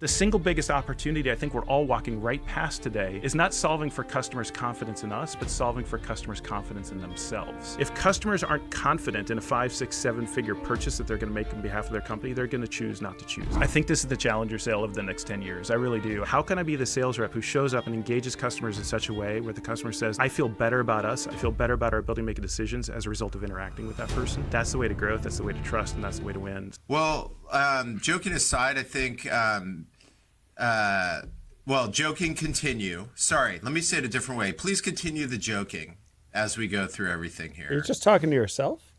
The single biggest opportunity I think we're all walking right past today is not solving for customers' confidence in us, but solving for customers' confidence in themselves. If customers aren't confident in a 5, 6, 7-figure purchase that they're going to make on behalf of their company, they're going to choose not to choose. I think this is the challenger sale of the next 10 years. I really do. How can I be the sales rep who shows up and engages customers in such a way where the customer says, I feel better about us, I feel better about our ability to make decisions as a result of interacting with that person? That's the way to growth, that's the way to trust, and that's the way to win. Well, joking aside, I think... joking continue. Sorry, let me say it a different way. Please continue the joking as we go through everything here. You're just talking to yourself?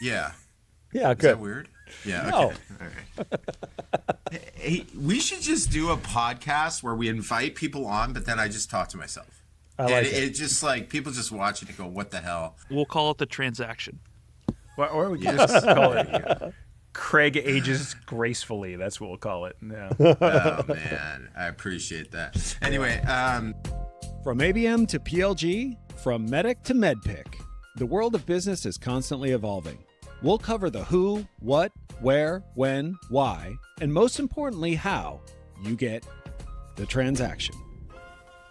Yeah. Yeah, good. Is that weird? Yeah, no. Okay. All right. Hey, we should just do a podcast where we invite people on, but then I just talk to myself. I like it. It just like, people just watch it and go, what the hell? We'll call it the transaction. Or we can just call it... Craig ages gracefully. That's what we'll call it. Yeah. Oh, man. I appreciate that. Anyway. From ABM to PLG, from Medic to MedPick, the world of business is constantly evolving. We'll cover the who, what, where, when, why, and most importantly, how you get the transaction.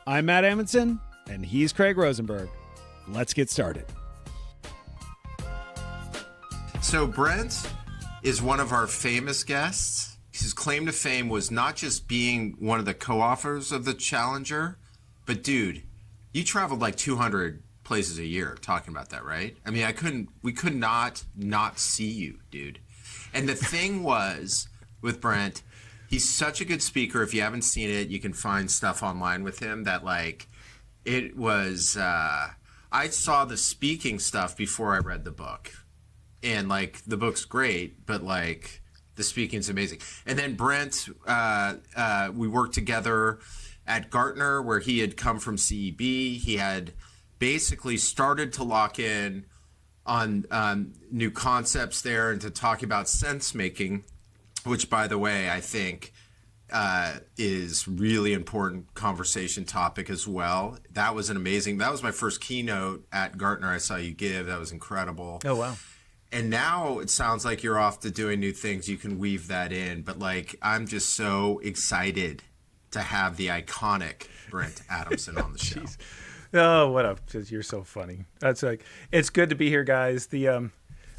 I'm Matt Amundson, and he's Craig Rosenberg. Let's get started. So Brent is one of our famous guests. His claim to fame was not just being one of the co-authors of the Challenger, but dude, you traveled like 200 places a year talking about that, right? I mean, we could not see you, dude. And the thing was with Brent, he's such a good speaker. If you haven't seen it, you can find stuff online with him that like, it was, I saw the speaking stuff before I read the book. And like the book's great, but like the speaking's amazing. And then Brent, we worked together at Gartner, where he had come from CEB. He had basically started to lock in on new concepts there and to talk about sense making, which, by the way, I think is really important conversation topic as well. That was that was my first keynote at Gartner I saw you give. That was incredible. Oh, wow. And now it sounds like you're off to doing new things. You can weave that in. But like, I'm just so excited to have the iconic Brent Adamson on the show. Oh, what up? You're so funny. That's like, it's good to be here, guys. The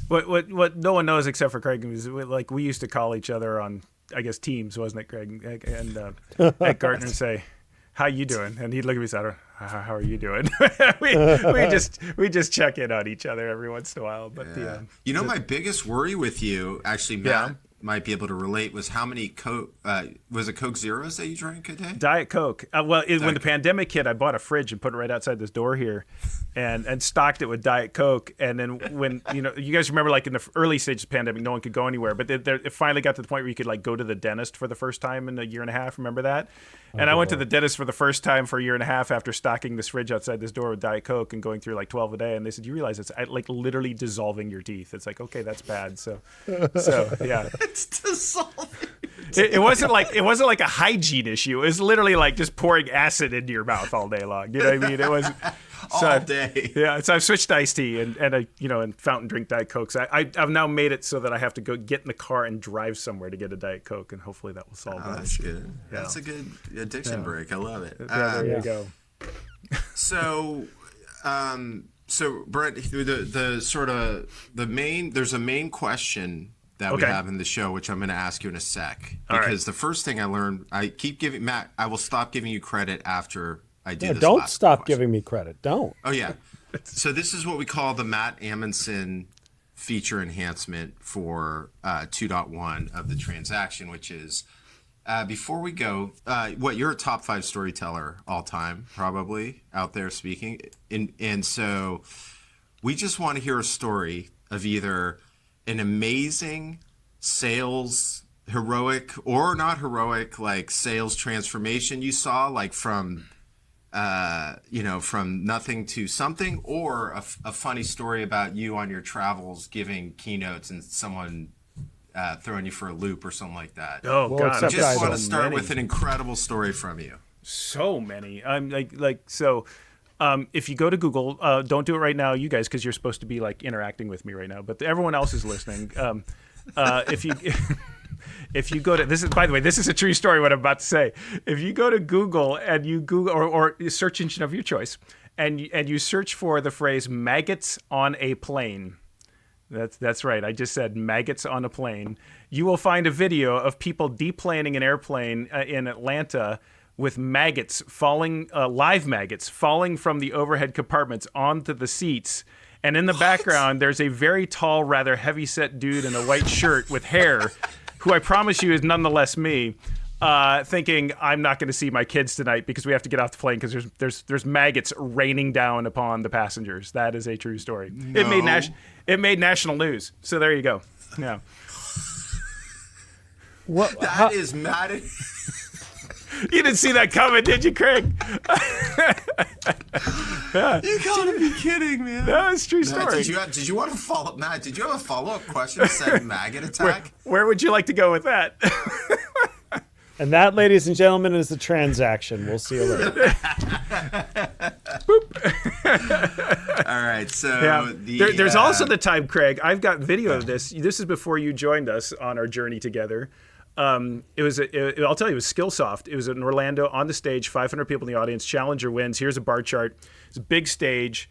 what no one knows except for Craig is like we used to call each other on, I guess, Teams, wasn't it, Craig? And at Gartner and say, "How you doing?" And he'd look at me and say, "How are you doing?" we just check in on each other every once in a while. But yeah. My biggest worry with you, actually, Matt might be able to relate, was how many Coke was it Coke Zeros that you drank a day? Diet Coke. When the pandemic hit, I bought a fridge and put it right outside this door here, and stocked it with Diet Coke. And then when you guys remember, like in the early stages of the pandemic, no one could go anywhere, but it finally got to the point where you could like go to the dentist for the first time in a year and a half. Remember that? And I went to the dentist for the first time for a year and a half after stocking this fridge outside this door with Diet Coke and going through like 12 a day. And they said, "You realize it's like literally dissolving your teeth." It's like, okay, that's bad. So yeah. It's dissolving. It wasn't like a hygiene issue. It was literally like just pouring acid into your mouth all day long. You know what I mean? It was all day. Yeah. So I've switched to iced tea and fountain drink Diet Coke. So I've now made it so that I have to go get in the car and drive somewhere to get a Diet Coke, and hopefully that will solve that. That's good. Yeah. That's a good addiction break. I love it. Yeah, there you go. So Brent, there's a main question that we have in the show, which I'm going to ask you in a sec. Because the first thing I learned, Matt, I will stop giving you credit after I do this. Don't stop giving me credit. Don't. Oh, yeah. So this is what we call the Matt Amundson feature enhancement for 2.1 of the transaction, which is, before we go, you're a top 5 storyteller all time, probably, out there speaking. And so we just want to hear a story of either an amazing sales, heroic or not heroic, like sales transformation you saw, like from nothing to something, or a funny story about you on your travels giving keynotes and someone throwing you for a loop or something like that. Oh, God. I just want to start with an incredible story from you. So many. I'm so. If you go to Google, don't do it right now, you guys, because you're supposed to be like interacting with me right now. But everyone else is listening. If If you go to this is, by the way, this is a true story. What I'm about to say. If you go to Google and you Google or search engine of your choice, and you search for the phrase "maggots on a plane," that's right. I just said maggots on a plane. You will find a video of people deplaning an airplane in Atlanta with maggots falling, live maggots falling from the overhead compartments onto the seats. And in the background, there's a very tall, rather heavy-set dude in a white shirt with hair, who I promise you is nonetheless me, thinking, I'm not going to see my kids tonight because we have to get off the plane because there's maggots raining down upon the passengers. That is a true story. No. It made national news. So there you go. Yeah. That is mad. You didn't see that coming, did you, Craig? Yeah. You gotta be kidding, man. No, it's a true story. Did you want to follow, Matt? Did you have a follow-up question? Said maggot attack. Where would you like to go with that? And that, ladies and gentlemen, is the transaction. We'll see you later. All right, so there's also the time, Craig. I've got video of this. This is before you joined us on our journey together. I'll tell you, it was Skillsoft. It was in Orlando on the stage, 500 people in the audience. Challenger wins. Here's a bar chart. It's a big stage,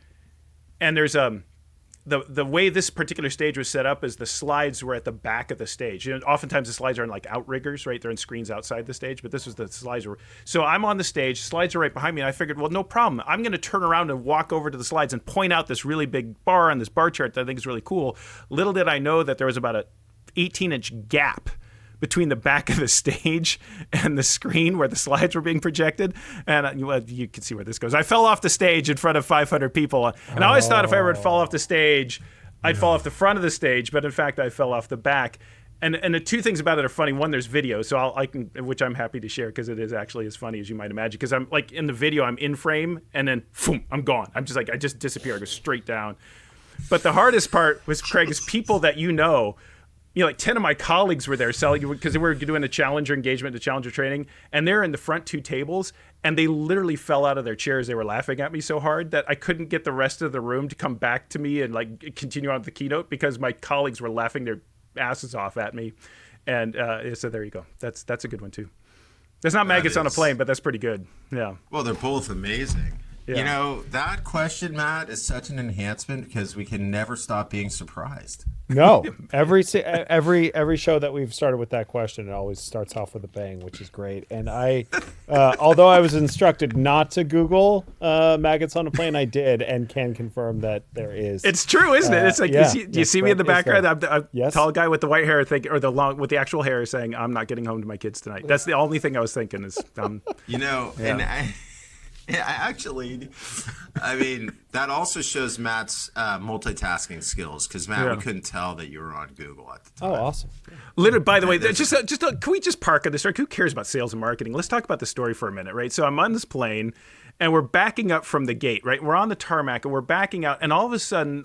and there's the way this particular stage was set up is the slides were at the back of the stage. You know, oftentimes the slides are in like outriggers, right? They're in screens outside the stage, but this was the slides were. So I'm on the stage, slides are right behind me, and I figured, well, no problem. I'm going to turn around and walk over to the slides and point out this really big bar on this bar chart that I think is really cool. Little did I know that there was about a 18-inch gap between the back of the stage and the screen where the slides were being projected. And you can see where this goes. I fell off the stage in front of 500 people. And I always thought if I ever would fall off the stage, I'd fall off the front of the stage. But in fact, I fell off the back. And the two things about it are funny. One, there's video, so which I'm happy to share because it is actually as funny as you might imagine. Because I'm like in the video, I'm in frame, and then boom, I'm gone. I'm just like, I just disappear. I go straight down. But the hardest part was, Craig, is people that you know, like 10 of my colleagues were there selling because they were doing a Challenger engagement, a Challenger training, and they're in the front two tables, and they literally fell out of their chairs. They were laughing at me so hard that I couldn't get the rest of the room to come back to me and like continue on with the keynote because my colleagues were laughing their asses off at me. And so there you go. That's a good one too. That's not maggots on a plane, but that's pretty good. Yeah. Well, they're both amazing. Yeah. You know, that question, Matt, is such an enhancement because we can never stop being surprised. No, every show that we've started with that question, it always starts off with a bang, which is great. And I, although I was instructed not to Google maggots on a plane, I did, and can confirm that there is. It's true, isn't it? It's like you see me in the background. I'm a yes. tall guy with the white hair, with the actual hair, saying, "I'm not getting home to my kids tonight." That's the only thing I was thinking is, you know, yeah. and I mean, that also shows Matt's multitasking skills because, Matt, we couldn't tell that you were on Google at the time. Oh, awesome. Literally, by the way, can we just park on this story? Who cares about sales and marketing? Let's talk about the story for a minute, right? So I'm on this plane, and we're backing up from the gate, right? We're on the tarmac, and we're backing out, and all of a sudden,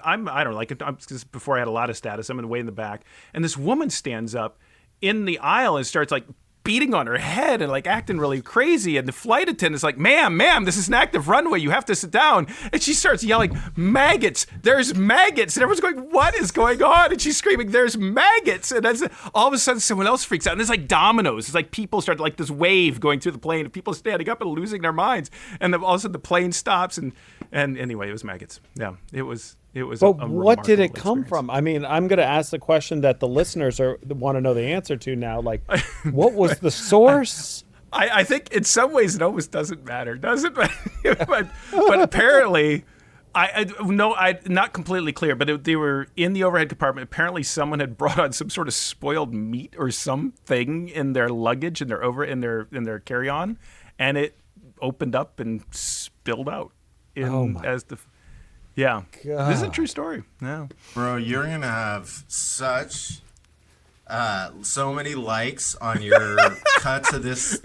before I had a lot of status, I'm way in the back, and this woman stands up in the aisle and starts like beating on her head and like acting really crazy, and the flight attendant's like, ma'am, this is an active runway, you have to sit down. And she starts yelling, maggots, there's maggots, and everyone's going, what is going on? And she's screaming, there's maggots. And then all of a sudden someone else freaks out, and it's like dominoes. It's like people start like this wave going through the plane, and people standing up and losing their minds, and then all of a sudden the plane stops, and anyway, it was maggots. Yeah, it was. But what did it come from? I mean, I'm going to ask the question that the listeners want to know the answer to now. Like, what was the source? I think in some ways it almost doesn't matter, does it? but apparently, I not completely clear, but they were in the overhead compartment. Apparently, someone had brought on some sort of spoiled meat or something in their luggage in their carry-on, and it opened up and spilled out. Yeah, God. This is a true story. Yeah, bro, you're gonna have so many likes on your cut to this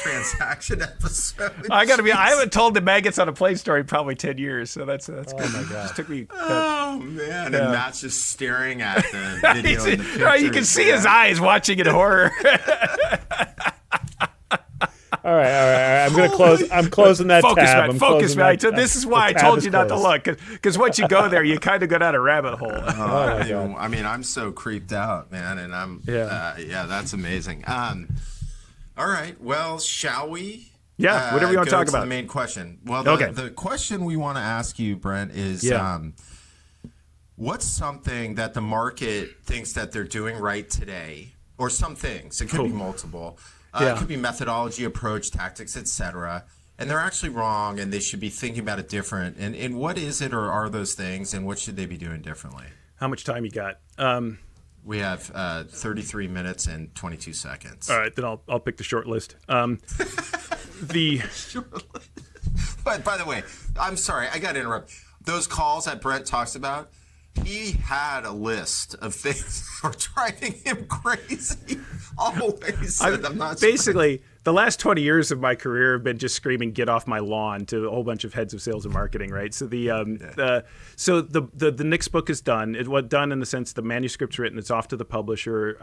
transaction episode. I haven't told the maggots on a plane story in probably 10 years, so that's good. Oh my God! Just took me. Oh man! Yeah. And Matt's just staring at the video. And the pictures. You can see his eyes watching in horror. All right. I'm gonna close. I'm closing that Focus, tab. man. I'm Focus, closing man. that- This is why I the tab told is you not to closed. look, because once you go there, you kind of go down a rabbit hole. I mean, I'm so creeped out, man, and I'm yeah, that's amazing. All right, well, shall we? Yeah, whatever you want to go talk about. The main question. Well, Okay. the question we want to ask you, Brent, is what's something that the market thinks that they're doing right today, or some things? It could be multiple. It could be methodology, approach, tactics, etc. And they're actually wrong, and they should be thinking about it different. And what is it, or are those things, and what should they be doing differently? How much time you got? We have 33 minutes and 22 seconds. All right, then I'll pick the short list. But by the way, I'm sorry, I got to interrupt. Those calls that Brent talks about, he had a list of things that were driving him crazy. Always. I'm not basically, the last 20 years of my career have been just screaming, "Get off my lawn!" to a whole bunch of heads of sales and marketing. Right. So the Nick's book is done. It was done in the sense the manuscript's written. It's off to the publisher.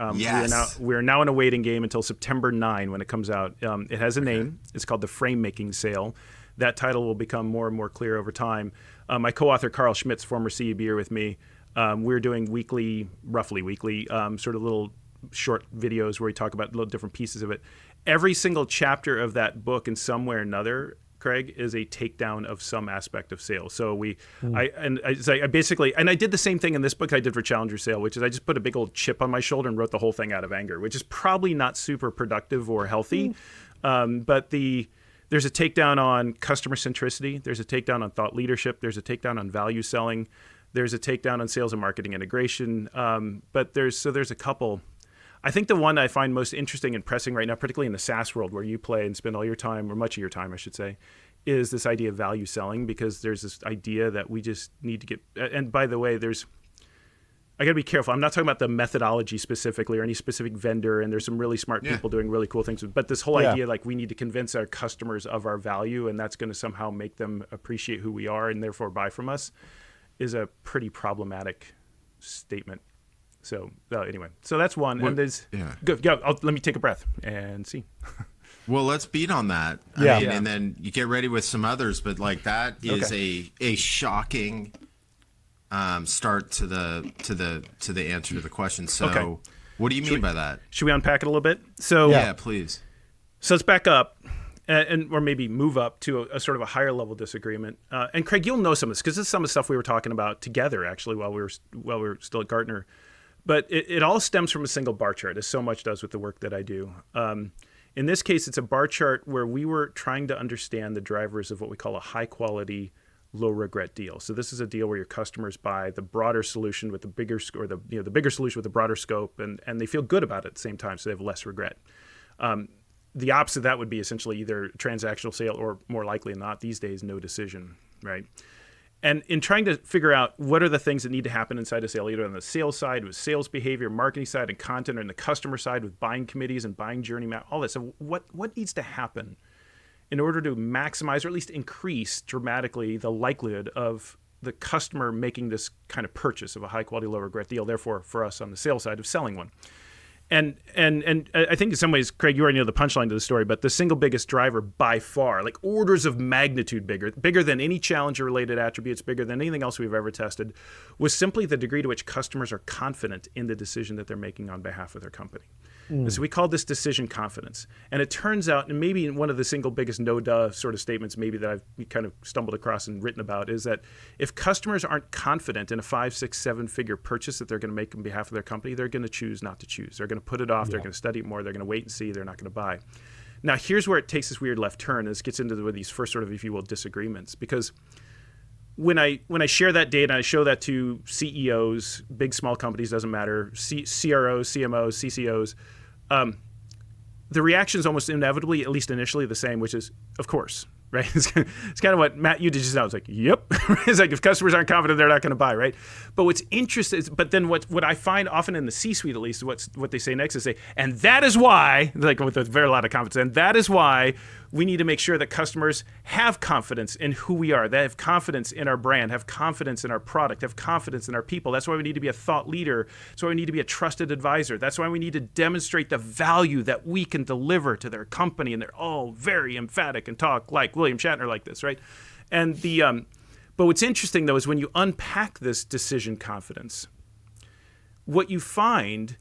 We're now in a waiting game until September 9 when it comes out. It has a name. It's called the Framemaking Sale. That title will become more and more clear over time. My co-author Carl Schmitz, former CEB, are with me. We're doing roughly weekly, sort of little short videos where we talk about little different pieces of it. Every single chapter of that book, in some way or another, Craig, is a takedown of some aspect of sales. So I basically did the same thing in this book I did for Challenger Sale, which is I just put a big old chip on my shoulder and wrote the whole thing out of anger, which is probably not super productive or healthy. But there's a takedown on customer centricity. There's a takedown on thought leadership. There's a takedown on value selling. There's a takedown on sales and marketing integration. But there's a couple. I think the one I find most interesting and pressing right now, particularly in the SaaS world where you play and spend all your time, or much of your time, I should say, is this idea of value selling, because there's this idea that we just need to get, and by the way, I got to be careful. I'm not talking about the methodology specifically or any specific vendor, and there's some really smart people doing really cool things. But this whole idea, like we need to convince our customers of our value, and that's going to somehow make them appreciate who we are and therefore buy from us, is a pretty problematic statement. So anyway, so that's one. And there's go. Let me take a breath and see. Well, let's beat on that. I mean, and then you get ready with some others. But like that is a shocking start to the answer to the question. So what do you mean by that? Should we unpack it a little bit? So yeah, please. So let's back up. Or maybe move up to a sort of a higher level disagreement. And Craig, you'll know some of this because this is some of the stuff we were talking about together actually while we were still at Gartner. But it all stems from a single bar chart, as so much does with the work that I do. In this case, it's a bar chart where we were trying to understand the drivers of what we call a high quality, low regret deal. So this is a deal where your customers buy the broader solution with the bigger the bigger solution with the broader scope, and they feel good about it at the same time, so they have less regret. The opposite of that would be essentially either transactional sale or, more likely than not these days, no decision, right? And in trying to figure out what are the things that need to happen inside a sale, either on the sales side with sales behavior, marketing side and content, or on the customer side with buying committees and buying journey map, all this. So what needs to happen in order to maximize or at least increase dramatically the likelihood of the customer making this kind of purchase of a high quality, low regret deal, therefore for us on the sales side of selling one? And I think in some ways, Craig, you already know the punchline to the story, but the single biggest driver by far, like orders of magnitude bigger than any Challenger-related attributes, bigger than anything else we've ever tested, was simply the degree to which customers are confident in the decision that they're making on behalf of their company. And so we call this decision confidence. And it turns out, and maybe one of the single biggest no-duh sort of statements maybe that I've kind of stumbled across and written about is that if customers aren't confident in a 5, 6, 7-figure purchase that they're going to make on behalf of their company, they're going to choose not to choose. They're going to put it off. They're going to study it more. They're going to wait and see. They're not going to buy. Now, here's where it takes this weird left turn. This gets into these first sort of, if you will, disagreements. Because when I share that data, I show that to CEOs, big, small companies, doesn't matter, CROs, CMOs, CCOs, the reaction is almost inevitably, at least initially, the same, which is, of course, right? It's kind of what Matt, you did just now. It's like, yep. It's like if customers aren't confident, they're not going to buy, right? But what's interesting is, but then what I find often in the C-suite, at least, what they say next is and that is why, like with a very lot of confidence, and that is why we need to make sure that customers have confidence in who we are. They have confidence in our brand, have confidence in our product, have confidence in our people. That's why we need to be a thought leader. That's why we need to be a trusted advisor. That's why we need to demonstrate the value that we can deliver to their company. And they're all very emphatic and talk like William Shatner like this, right? And but what's interesting, though, is when you unpack this decision confidence, what you find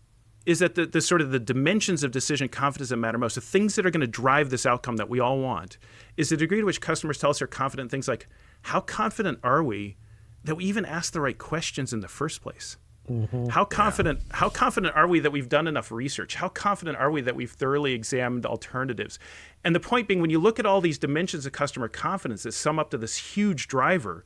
is that the sort of the dimensions of decision confidence that matter most, the things that are going to drive this outcome that we all want, is the degree to which customers tell us they're confident in things like, how confident are we that we even ask the right questions in the first place? Mm-hmm. How confident are we that we've done enough research? How confident are we that we've thoroughly examined alternatives? And the point being, when you look at all these dimensions of customer confidence that sum up to this huge driver,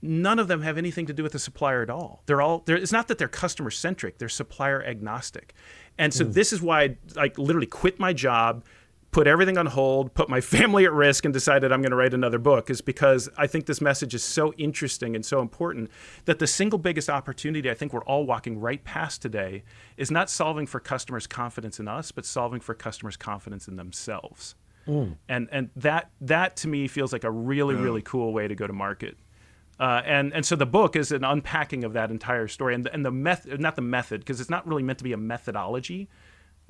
none of them have anything to do with the supplier at all. It's not that they're customer centric, they're supplier agnostic. And so this is why I literally quit my job, put everything on hold, put my family at risk, and decided I'm going to write another book, is because I think this message is so interesting and so important that the single biggest opportunity I think we're all walking right past today is not solving for customers' confidence in us, but solving for customers' confidence in themselves. And that to me feels like a really, really cool way to go to market. And so the book is an unpacking of that entire story, and the method, not the method, because it's not really meant to be a methodology.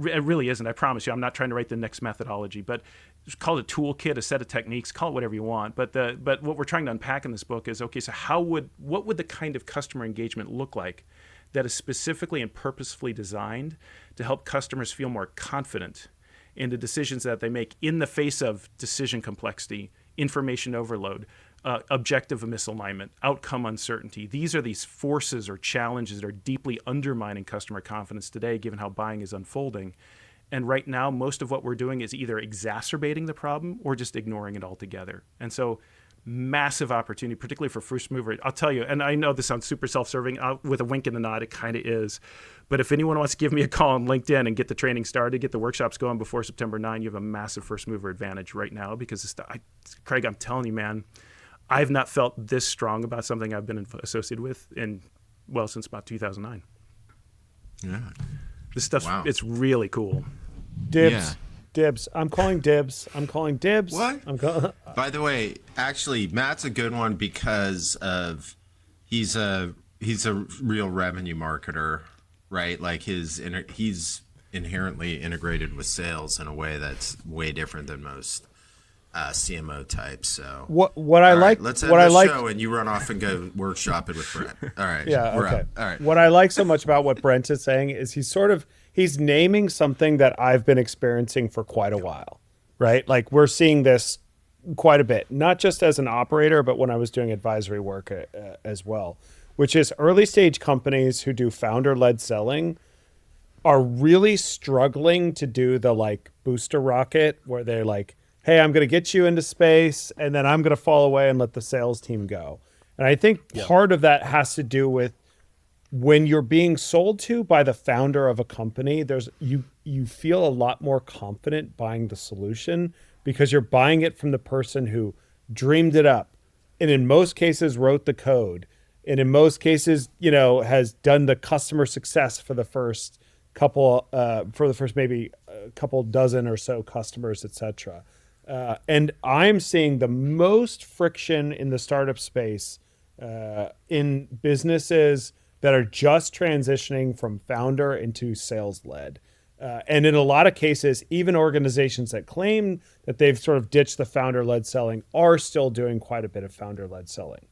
It really isn't. I promise you, I'm not trying to write the next methodology, but just call it a toolkit, a set of techniques, call it whatever you want. But what we're trying to unpack in this book is, okay, so what would the kind of customer engagement look like that is specifically and purposefully designed to help customers feel more confident in the decisions that they make in the face of decision complexity, information overload, objective misalignment, outcome uncertainty. These are these forces or challenges that are deeply undermining customer confidence today, given how buying is unfolding. And right now, most of what we're doing is either exacerbating the problem or just ignoring it altogether. And so massive opportunity, particularly for first mover. I'll tell you, and I know this sounds super self-serving, with a wink and a nod, it kind of is. But if anyone wants to give me a call on LinkedIn and get the training started, get the workshops going before September 9, you have a massive first mover advantage right now, because Craig, I'm telling you, man, I've not felt this strong about something I've been associated with since about 2009. Yeah. This stuff's, it's really cool. Dibs. Yeah. Dibs. I'm calling dibs. What? By the way, actually, Matt's a good one because he's a real revenue marketer, right? Like he's inherently integrated with sales in a way that's way different than most CMO types. So what I like, let's end what the I like, show and you run off and go workshop it with Brent. All right. Yeah. We're Okay. up. All right. What I like so much about what Brent is saying is he's naming something that I've been experiencing for quite a while, right? Like we're seeing this quite a bit, not just as an operator, but when I was doing advisory work as well, which is early stage companies who do founder-led selling are really struggling to do the like booster rocket where they're like, hey, I'm going to get you into space and then I'm going to fall away and let the sales team go. And I think part of that has to do with when you're being sold to by the founder of a company, you feel a lot more confident buying the solution because you're buying it from the person who dreamed it up and in most cases wrote the code. And in most cases, has done the customer success for the first maybe a couple dozen or so customers, et cetera. And I'm seeing the most friction in the startup space in businesses that are just transitioning from founder into sales-led. And in a lot of cases, even organizations that claim that they've sort of ditched the founder-led selling are still doing quite a bit of founder-led selling.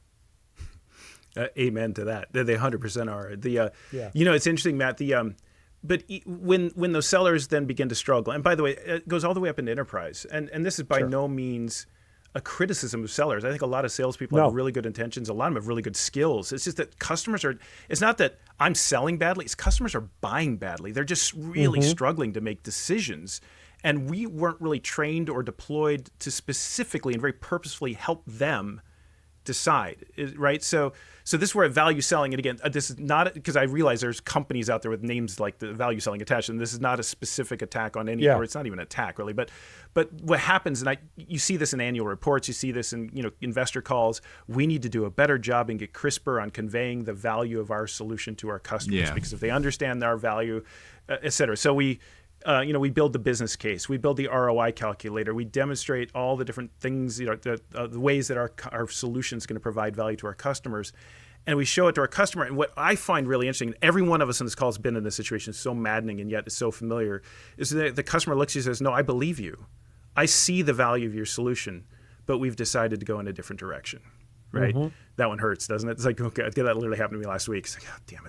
Amen to that. They 100% are. It's interesting, Matt, but when those sellers then begin to struggle, and by the way, it goes all the way up into enterprise, and this is by no means a criticism of sellers. I think a lot of salespeople have really good intentions. A lot of them have really good skills. It's just that it's not that I'm selling badly. It's customers are buying badly. They're just really struggling to make decisions. And we weren't really trained or deployed to specifically and very purposefully help them decide, right? So this is where value selling, and again, this is not, because I realize there's companies out there with names like the value selling attached, and this is not a specific attack on any, or it's not even an attack really, but what happens, and you see this in annual reports, you see this in investor calls, we need to do a better job and get crisper on conveying the value of our solution to our customers, because if they understand our value, et cetera. So we build the business case, we build the ROI calculator, we demonstrate all the different things, the ways that our solution is going to provide value to our customers, and we show it to our customer. And what I find really interesting, every one of us on this call has been in this situation, it's so maddening and yet it's so familiar, is that the customer looks at you and says, no, I believe you. I see the value of your solution, but we've decided to go in a different direction. Right, that one hurts, doesn't it? It's like, okay, that literally happened to me last week. It's like, God damn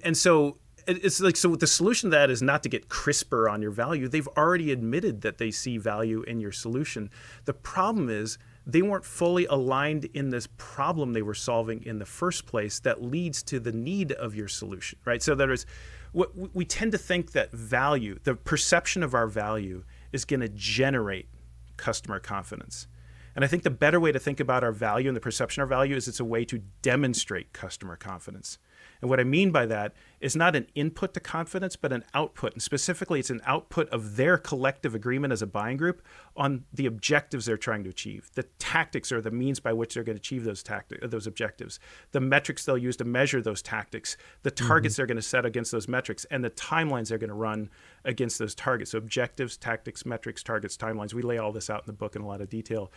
it. So it's like, so the solution to that is not to get crisper on your value. They've already admitted that they see value in your solution. The problem is they weren't fully aligned in this problem they were solving in the first place that leads to the need of your solution. Right, so we tend to think that value, the perception of our value, is going to generate customer confidence. And I think the better way to think about our value and the perception of our value is it's a way to demonstrate customer confidence. And what I mean by that is not an input to confidence, but an output. And specifically, it's an output of their collective agreement as a buying group on the objectives they're trying to achieve. The tactics are the means by which they're going to achieve those objectives. The metrics they'll use to measure those tactics. The targets they're going to set against those metrics. And the timelines they're going to run against those targets. So objectives, tactics, metrics, targets, timelines. We lay all this out in the book in a lot of detail.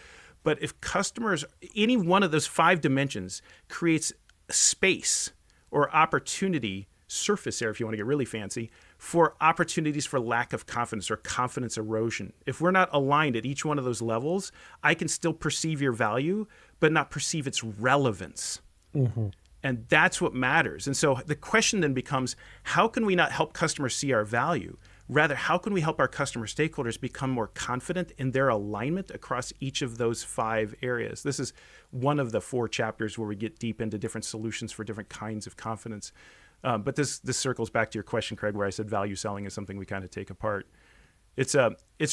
But if customers, any one of those 5 dimensions creates space or opportunity, surface area if you want to get really fancy, for opportunities for lack of confidence or confidence erosion. If we're not aligned at each one of those levels, I can still perceive your value, but not perceive its relevance. And that's what matters. And so the question then becomes, how can we not help customers see our value? Rather, how can we help our customer stakeholders become more confident in their alignment across each of those 5 areas? This is one of the 4 chapters where we get deep into different solutions for different kinds of confidence. But this circles back to your question, Craig, where I said value selling is something we kind of take apart. It's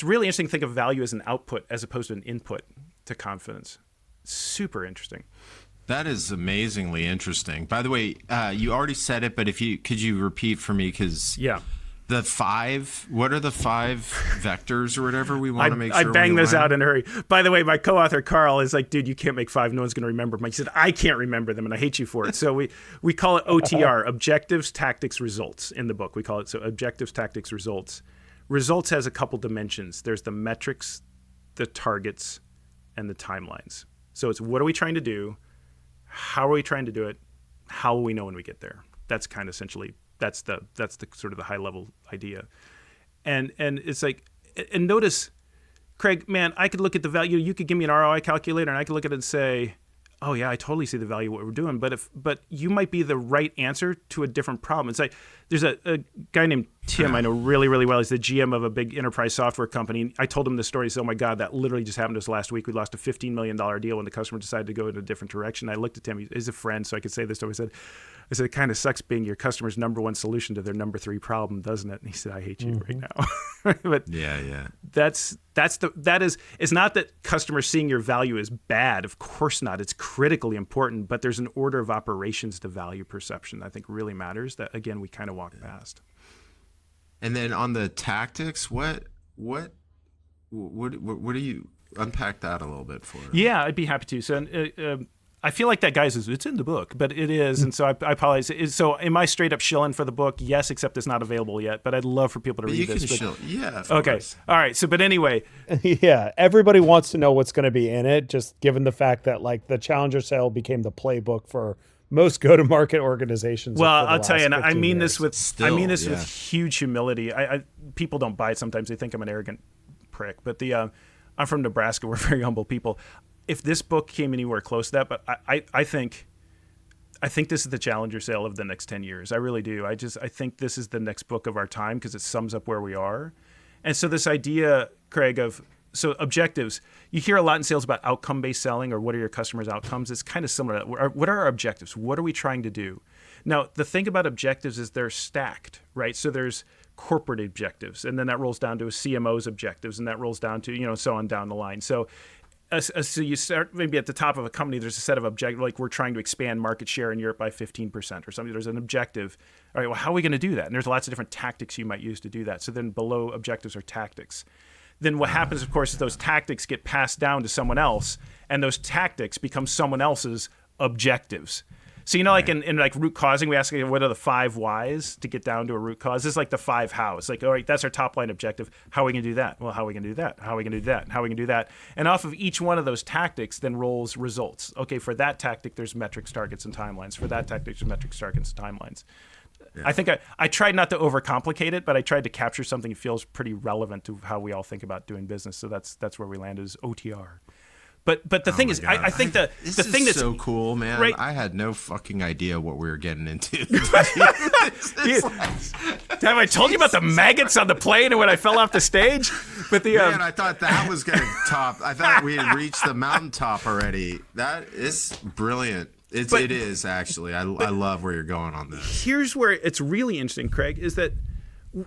really interesting to think of value as an output as opposed to an input to confidence. Super interesting. That is amazingly interesting. By the way, you already said it, but could you repeat for me? Because the 5, what are the 5 vectors or whatever we want to make sure I bang those out in a hurry. By the way, my co-author Carl is like, dude, you can't make 5. No one's going to remember them. He said, I can't remember them, and I hate you for it. So we call it OTR, Objectives, Tactics, Results in the book. We call it so Objectives, Tactics, Results. Results has a couple dimensions. There's the metrics, the targets, and the timelines. So it's what are we trying to do? How are we trying to do it? How will we know when we get there? That's kind of essentially that's the sort of the high level idea. And it's like, and notice, Craig, man, I could look at the value. You could give me an ROI calculator and I could look at it and say, oh yeah, I totally see the value of what we're doing. But you might be the right answer to a different problem. It's like, there's a guy named Tim I know really, really well. He's the GM of a big enterprise software company. I told him this story. He said, oh my God, that literally just happened to us last week. We lost a $15 million deal when the customer decided to go in a different direction. I looked at him. He's a friend, so I could say this to him. I said, it kind of sucks being your customer's number 1 solution to their number 3 problem, doesn't it? And he said, I hate you right now. But yeah. It's not that customers seeing your value is bad. Of course not. It's critically important, but there's an order of operations to value perception that I think really matters that, again, we kind of walk past. And then on the tactics, what do you unpack that a little bit for us? Yeah, I'd be happy to. So I feel like that guy says it's in the book, but it is. And so I apologize. So am I straight up shilling for the book? Yes, except it's not available yet, but I'd love for people to read this. You can shill. Yeah. Okay. Course. All right. So, but anyway. Yeah. Everybody wants to know what's going to be in it, just given the fact that like the Challenger Sale became the playbook for most go-to-market organizations. Well, I'll tell you, and I mean years. this with huge humility. People don't buy it sometimes. They think I'm an arrogant prick, but I'm from Nebraska. We're very humble people. If this book came anywhere close to that, but I think this is the Challenger Sale of the next 10 years. I really do. I think this is the next book of our time because it sums up where we are. And so this idea, Craig, of so objectives, you hear a lot in sales about outcome-based selling or what are your customers' outcomes. It's kind of similar. What are our objectives? What are we trying to do? Now, the thing about objectives is they're stacked, right? So there's corporate objectives, and then that rolls down to a CMO's objectives, and that rolls down to, so on down the line. So you start maybe at the top of a company, there's a set of objectives, like we're trying to expand market share in Europe by 15% or something. There's an objective. All right, well, how are we going to do that? And there's lots of different tactics you might use to do that. So then below objectives are tactics. Then what happens, of course, is those tactics get passed down to someone else, and those tactics become someone else's objectives. So, like in like root causing, we ask, what are the 5 whys to get down to a root cause? This is like the 5 hows. Like, all right, that's our top line objective. How are we going to do that? Well, how are we going to do that? How are we going to do that? How are we going to do that? And off of each one of those tactics then rolls results. Okay, for that tactic, there's metrics, targets, and timelines. For that tactic, there's metrics, targets, and timelines. Yeah. I think I tried not to overcomplicate it, but I tried to capture something that feels pretty relevant to how we all think about doing business. So that's where we landed, is OTR. But the thing is, I think the thing that's so cool, man. Right? I had no fucking idea what we were getting into. Have I told you about the maggots on the plane and when I fell off the stage? But man, I thought that was going to top. I thought we had reached the mountaintop already. That is brilliant. It is actually. I love where you're going on this. Here's where it's really interesting, Craig, is that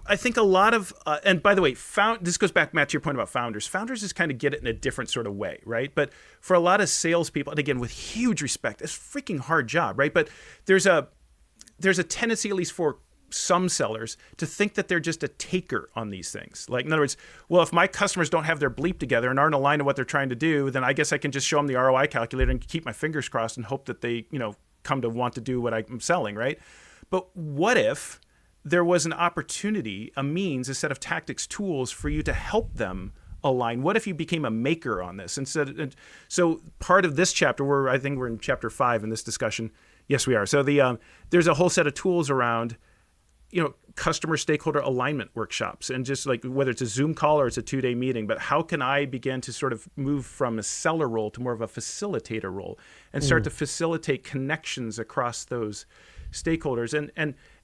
I think a lot of, and by the way, this goes back, Matt, to your point about founders. Founders just kind of get it in a different sort of way, right? But for a lot of salespeople, and again, with huge respect, it's a freaking hard job, right? But there's a tendency, at least for some sellers, to think that they're just a taker on these things. Like, in other words, well, if my customers don't have their bleep together and aren't aligned to what they're trying to do, then I guess I can just show them the ROI calculator and keep my fingers crossed and hope that they, come to want to do what I'm selling, right? But what if there was an opportunity, a means, a set of tactics, tools for you to help them align? What if you became a maker on this? So part of this chapter, I think we're in chapter 5 in this discussion. Yes, we are. So there's a whole set of tools around, customer stakeholder alignment workshops, and just like whether it's a Zoom call or it's a 2-day meeting, but how can I begin to sort of move from a seller role to more of a facilitator role and start to facilitate connections across those stakeholders?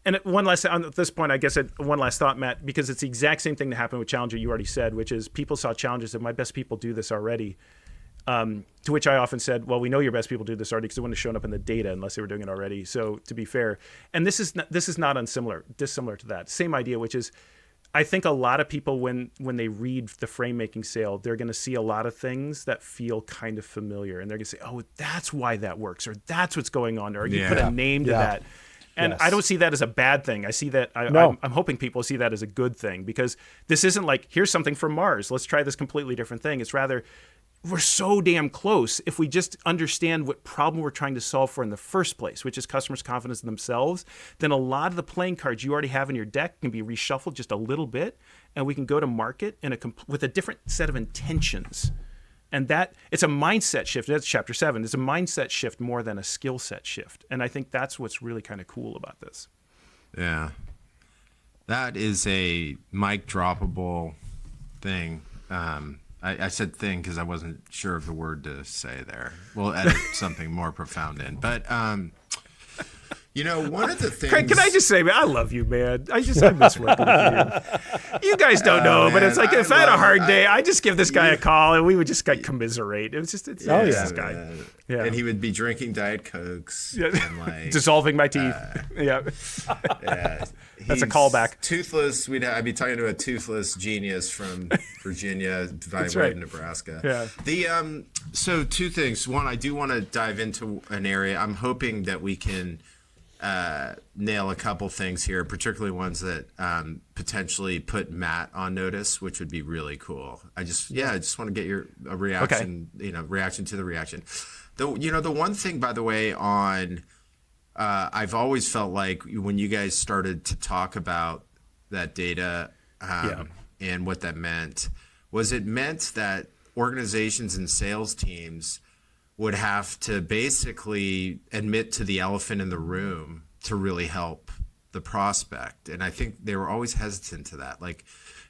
And one last, on this point, I guess one last thought, Matt, because it's the exact same thing that happened with Challenger you already said, which is people saw Challengers and my best people do this already. To which I often said, well, we know your best people do this already because it wouldn't have shown up in the data unless they were doing it already. So to be fair, and this is not dissimilar to that. Same idea, which is, I think a lot of people, when they read the Framemaking Sale, they're going to see a lot of things that feel kind of familiar. And they're going to say, oh, that's why that works, or that's what's going on, or you put a name to that. And I don't see that as a bad thing. I see that, I'm hoping people see that as a good thing, because this isn't like, here's something from Mars, let's try this completely different thing. It's rather, we're so damn close if we just understand what problem we're trying to solve for in the first place, which is customers' confidence in themselves. Then a lot of the playing cards you already have in your deck can be reshuffled just a little bit, and we can go to market with a different set of intentions. And that, it's a mindset shift. That's chapter 7. It's a mindset shift more than a skill set shift. And I think that's what's really kind of cool about this. Yeah. That is a mic droppable thing. I said thing because I wasn't sure of the word to say there. We'll edit something more profound in. But, one of the things... Craig, can I just say, man, I love you, man. I miss working with you. You guys don't know, but it's like, if I had a hard day, I just give this guy a call and we would just commiserate. It was just, this guy. Yeah. And he would be drinking Diet Cokes. And like, dissolving my teeth. Yeah. That's a callback. Toothless. I'd be talking to a toothless genius from Virginia, Nebraska. Yeah. So 2 things. One, I do want to dive into an area. I'm hoping that we can nail a couple things here, particularly ones that potentially put Matt on notice, which would be really cool. I just want to get your reaction, reaction to the reaction. The one thing, by the way, on I've always felt like when you guys started to talk about that data and what that meant, was it meant that organizations and sales teams would have to basically admit to the elephant in the room to really help the prospect. And I think they were always hesitant to that. Like,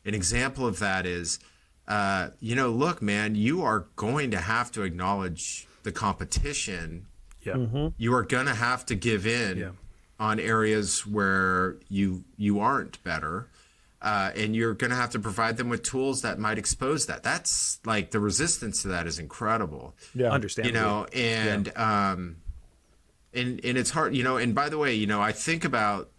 an example of that is, look, man, you are going to have to acknowledge the competition. Yeah. Mm-hmm. You are going to have to give in on areas where you aren't better. And you're going to have to provide them with tools that might expose that. That's like, the resistance to that is incredible. Yeah, understandable. And it's hard, and by the way, I think about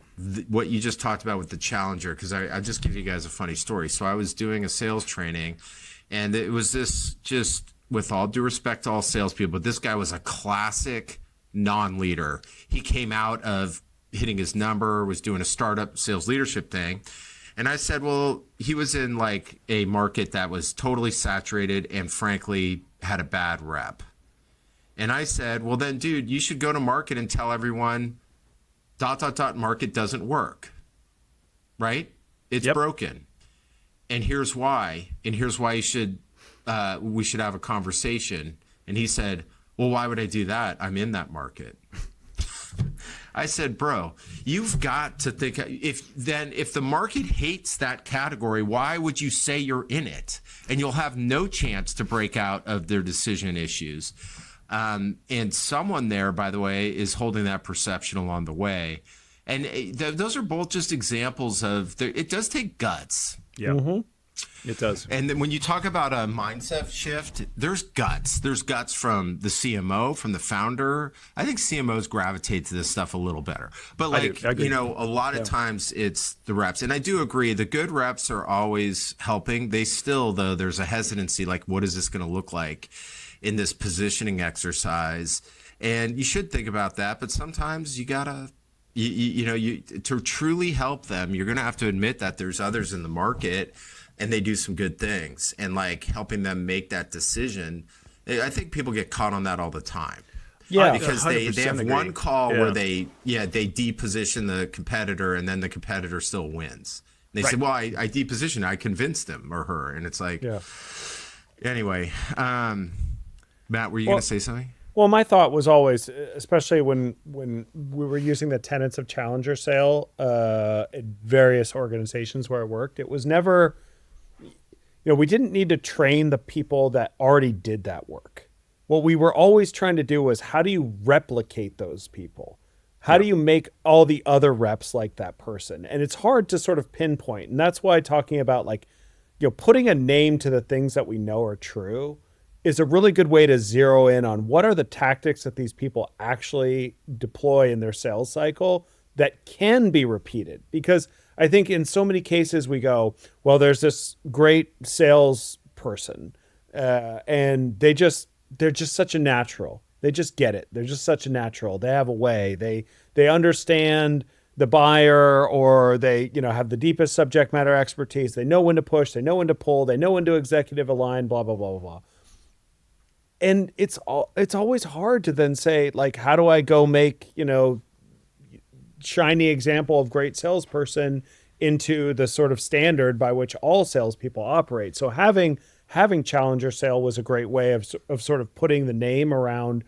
what you just talked about with the Challenger, because I'll just give you guys a funny story. So I was doing a sales training, and it was this, just with all due respect to all salespeople, but this guy was a classic non-leader. He came out of hitting his number, was doing a startup sales leadership thing. And I said, well, he was in like a market that was totally saturated and frankly had a bad rep. And I said, well, then, dude, you should go to market and tell everyone ... market doesn't work, right? It's broken. And here's why. And here's why we should have a conversation. And he said, well, why would I do that? I'm in that market. I said, bro, you've got to think, if the market hates that category, why would you say you're in it? And you'll have no chance to break out of their decision issues. And someone there, by the way, is holding that perception along the way. And those are both just examples of it does take guts. Yeah, it does. And then when you talk about a mindset shift, there's guts. There's guts from the CMO, from the founder. I think CMOs gravitate to this stuff a little better. But like, a lot of times it's the reps. And I do agree, the good reps are always helping. They still, though, there's a hesitancy, like, what is this going to look like in this positioning exercise? And you should think about that, but sometimes you gotta, to truly help them, you're gonna have to admit that there's others in the market and they do some good things, and like helping them make that decision. I think people get caught on that all the time. Yeah, because they have one call where they deposition the competitor, and then the competitor still wins. They say, well, I depositioned, I convinced him or her, and it's like, anyway. Matt, were you going to say something? Well, my thought was always, especially when we were using the tenets of Challenger Sale at various organizations where I worked, it was never, we didn't need to train the people that already did that work. What we were always trying to do was, how do you replicate those people? How do you make all the other reps like that person? And it's hard to sort of pinpoint. And that's why talking about putting a name to the things that we know are true is a really good way to zero in on what are the tactics that these people actually deploy in their sales cycle that can be repeated. Because I think in so many cases we go, well, there's this great sales person and they're just such a natural. They just get it. They're just such a natural. They have a way. They understand the buyer, or they have the deepest subject matter expertise. They know when to push. They know when to pull. They know when to executive align. Blah blah blah blah blah. And it's always hard to then say, like, how do I go make shiny example of great salesperson into the sort of standard by which all salespeople operate. So having Challenger Sale was a great way of sort of putting the name around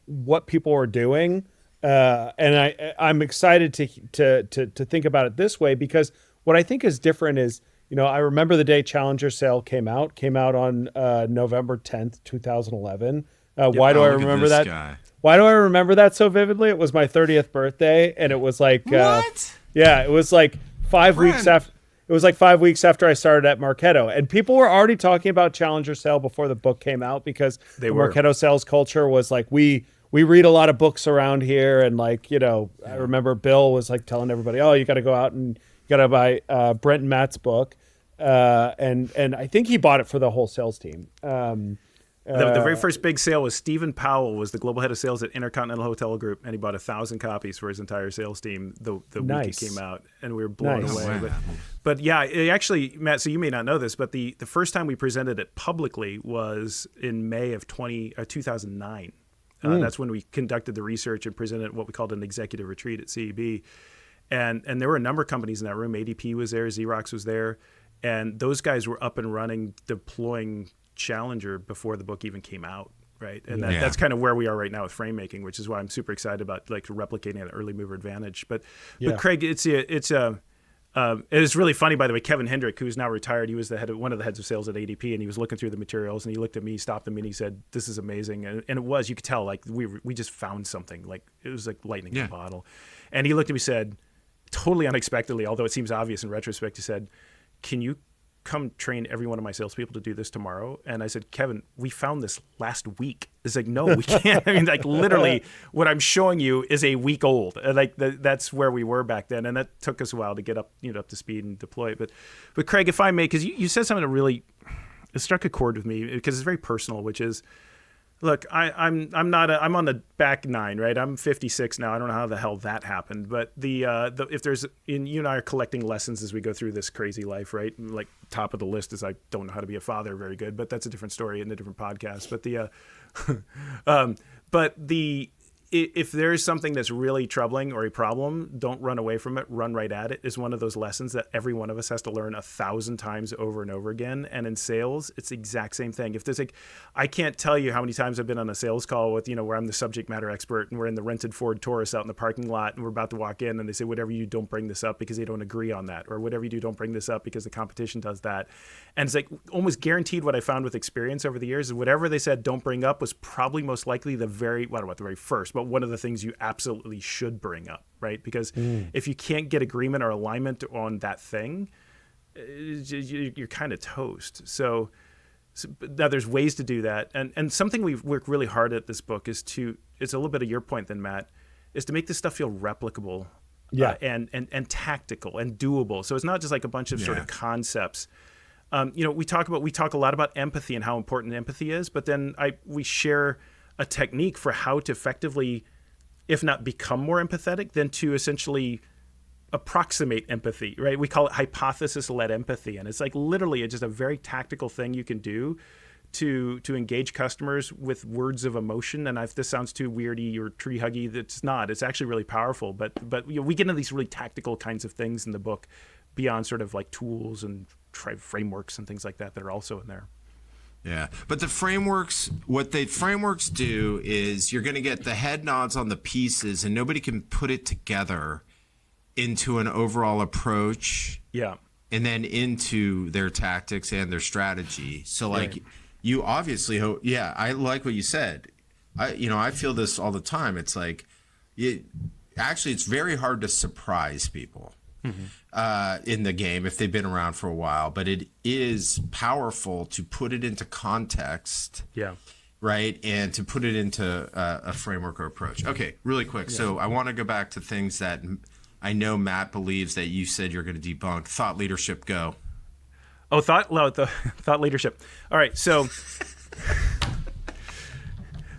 what people are doing. And I'm excited to think about it this way, because what I think is different is, I remember the day Challenger Sale came out on November 10th, 2011. Why do I remember that? Guy. Why do I remember that so vividly? It was my 30th birthday, and it was like, what? It was like 5 weeks after. It was like 5 weeks after I started at Marketo, and people were already talking about Challenger Sale before the book came out, because the Marketo sales culture was like, we read a lot of books around here, and I remember Bill was like telling everybody, oh, you got to go out and you got to buy Brent and Matt's book, and I think he bought it for the whole sales team. The very first big sale was Stephen Powell was the global head of sales at Intercontinental Hotel Group, and he bought 1,000 copies for his entire sales team the week it came out, and we were blown away. But yeah, it actually, Matt, so you may not know this, but the first time we presented it publicly was in May of 2009. That's when we conducted the research and presented what we called an executive retreat at CEB. And there were a number of companies in that room. ADP was there, Xerox was there, and those guys were up and running, deploying Challenger before the book even came out, right? And that's kind of where we are right now with Framemaking, which is why I'm super excited about replicating that early mover advantage. But Craig, it's really funny, by the way. Kevin Hendrick, who's now retired, he was one of the heads of sales at ADP, and he was looking through the materials, and he looked at me, stopped me, and he said, "This is amazing." And it was, you could tell, like we just found something, like it was like lightning in a bottle. And he looked at me, said, totally unexpectedly, although it seems obvious in retrospect, he said, "Can you come train every one of my salespeople to do this tomorrow?" And I said, "Kevin, we found this last week." It's like, no, we can't. I mean, like literally what I'm showing you is a week old. And like that's where we were back then. And that took us a while to get up, up to speed and deploy it. But Craig, if I may, because you said something that really struck a chord with me, because it's very personal, which is, look, I'm on the back nine, right? I'm 56 now. I don't know how the hell that happened, but if there's, you and I are collecting lessons as we go through this crazy life, right? Like top of the list is I don't know how to be a father very good, but that's a different story in a different podcast. But But if there is something that's really troubling or a problem, don't run away from it. Run right at it is one of those lessons that every one of us has to learn 1,000 times over and over again. And in sales, it's the exact same thing. If there's I can't tell you how many times I've been on a sales call with, where I'm the subject matter expert and we're in the rented Ford Taurus out in the parking lot and we're about to walk in and they say, whatever you do, don't bring this up because they don't agree on that. Or whatever you do, don't bring this up because the competition does that. And it's like almost guaranteed what I found with experience over the years is whatever they said don't bring up was probably most likely the very first, but one of the things you absolutely should bring up, right? Because if you can't get agreement or alignment on that thing, you're kind of toast. So now there's ways to do that. And something we've worked really hard at this book is it's a little bit of your point then, Matt, is to make this stuff feel replicable and tactical and doable. So it's not just like a bunch of sort of concepts. We talk a lot about empathy and how important empathy is, but then we share a technique for how to effectively, if not become more empathetic, then to essentially approximate empathy, right? We call it hypothesis-led empathy. And it's like literally just a very tactical thing you can do to engage customers with words of emotion. And if this sounds too weirdy or tree huggy, it's not. It's actually really powerful. But we get into these really tactical kinds of things in the book beyond sort of like tools and frameworks and things like that are also in there. Yeah, but what the frameworks do is you're going to get the head nods on the pieces and nobody can put it together into an overall approach. Yeah. And then into their tactics and their strategy. So you obviously, I like what you said. I feel this all the time. It's like, it's very hard to surprise people. In the game if they've been around for a while, but it is powerful to put it into context, right, and to put it into a framework or approach. Okay, really quick. So I want to go back to things that I know Matt believes that you said you're going to debunk. Thought leadership, go. Oh, thought leadership. All right, so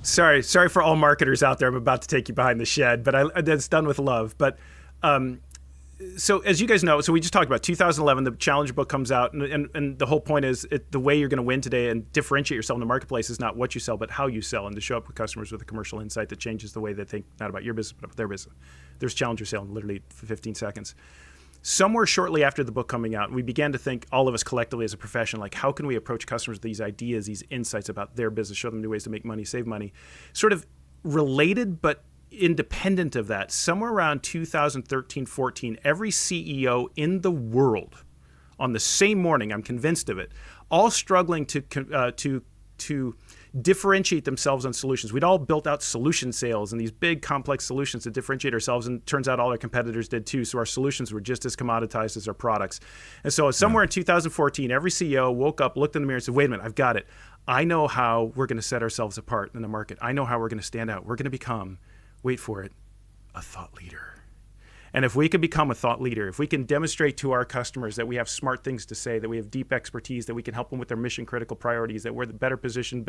sorry for all marketers out there. I'm about to take you behind the shed, but it's done with love. But so as you guys know, so we just talked about 2011, the Challenger book comes out, and the whole point is the way you're going to win today and differentiate yourself in the marketplace is not what you sell, but how you sell, and to show up with customers with a commercial insight that changes the way they think, not about your business, but about their business. There's Challenger sale in literally 15 seconds. Somewhere shortly after the book coming out, we began to think, all of us collectively as a profession, like how can we approach customers with these ideas, these insights about their business, show them new ways to make money, save money, sort of related, but independent of that, somewhere around 2013-14, every CEO in the world on the same morning, I'm convinced of it, all struggling to differentiate themselves on solutions. We'd all built out solution sales and these big complex solutions to differentiate ourselves, and it turns out all our competitors did too. So our solutions were just as commoditized as our products. And so somewhere in 2014, every CEO woke up, looked in the mirror and said, wait a minute, I've got it. I know how we're going to set ourselves apart in the market. I know how we're going to stand out. We're going to become, wait for it, a thought leader. And if we can become a thought leader, if we can demonstrate to our customers that we have smart things to say, that we have deep expertise, that we can help them with their mission critical priorities, that we're the better positioned,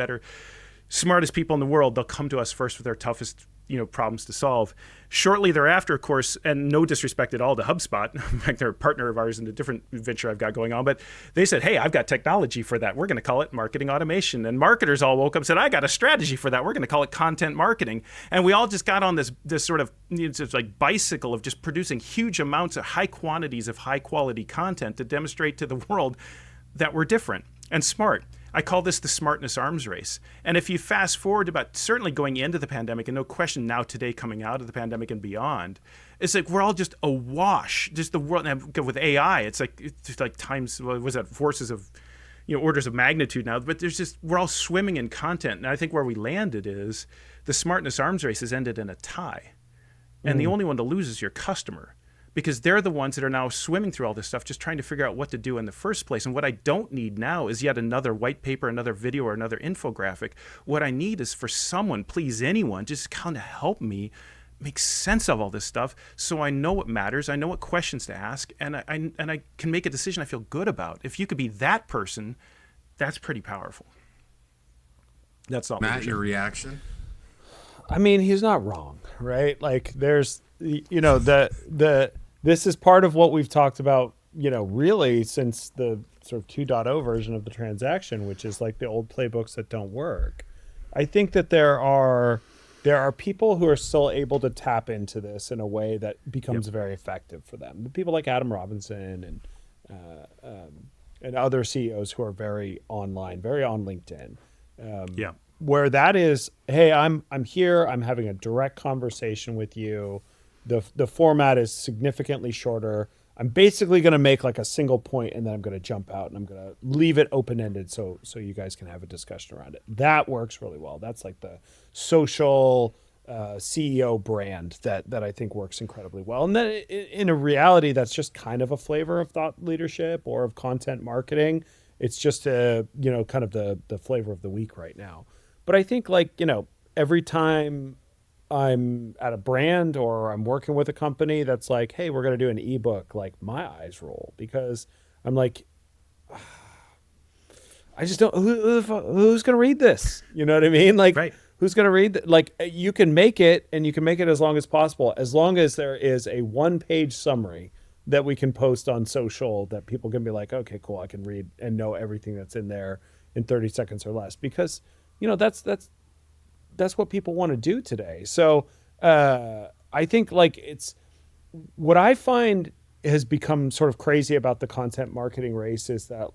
smartest people in the world, they'll come to us first with their toughest problems to solve. Shortly thereafter, of course, and no disrespect at all to HubSpot, in fact, they're a partner of ours in a different venture I've got going on, but they said, hey, I've got technology for that. We're going to call it marketing automation. And marketers all woke up and said, I got a strategy for that. We're going to call it content marketing. And we all just got on this sort of like bicycle of just producing huge amounts of high quantities of high quality content to demonstrate to the world that we're different and smart. I call this the smartness arms race. And if you fast forward about certainly going into the pandemic, and no question now today coming out of the pandemic and beyond, it's like we're all just awash. Just the world, and with AI, it's just like times, what was that, forces of, orders of magnitude now. But we're all swimming in content. And I think where we landed is the smartness arms race has ended in a tie. And the only one to lose is your customer, because they're the ones that are now swimming through all this stuff, just trying to figure out what to do in the first place. And what I don't need now is yet another white paper, another video, or another infographic. What I need is for someone, please anyone, just kind of help me make sense of all this stuff so I know what matters, I know what questions to ask, and I can make a decision I feel good about. If you could be that person, that's pretty powerful. That's all. Matt, your reaction? I mean, he's not wrong, right? Like there's, this is part of what we've talked about, really since the sort of 2.0 version of the transaction, which is like the old playbooks that don't work. I think that there are there are people who are still able to tap into this in a way that becomes very effective for them. People like Adam Robinson and other CEOs who are very online, very on LinkedIn. Where that is, hey, I'm here, I'm having a direct conversation with you. The format is significantly shorter. I'm basically going to make like a single point, and then I'm going to jump out and I'm going to leave it open-ended so you guys can have a discussion around it. That works really well. That's like the social CEO brand that I think works incredibly well. And then in a reality, that's just kind of a flavor of thought leadership or of content marketing. It's just kind of the flavor of the week right now. But I think every time I'm at a brand or I'm working with a company that's like, hey, we're going to do an ebook, like my eyes roll, because I'm like, I just don't, who's going to read this? You know what I mean? Like, right. Who's going to read like, you can make it, and you can make it as long as possible, as long as there is a 1-page summary that we can post on social that people can be like, okay, cool, I can read and know everything that's in there in 30 seconds or less, because that's what people want to do today. So I think it's what I find has become sort of crazy about the content marketing race is that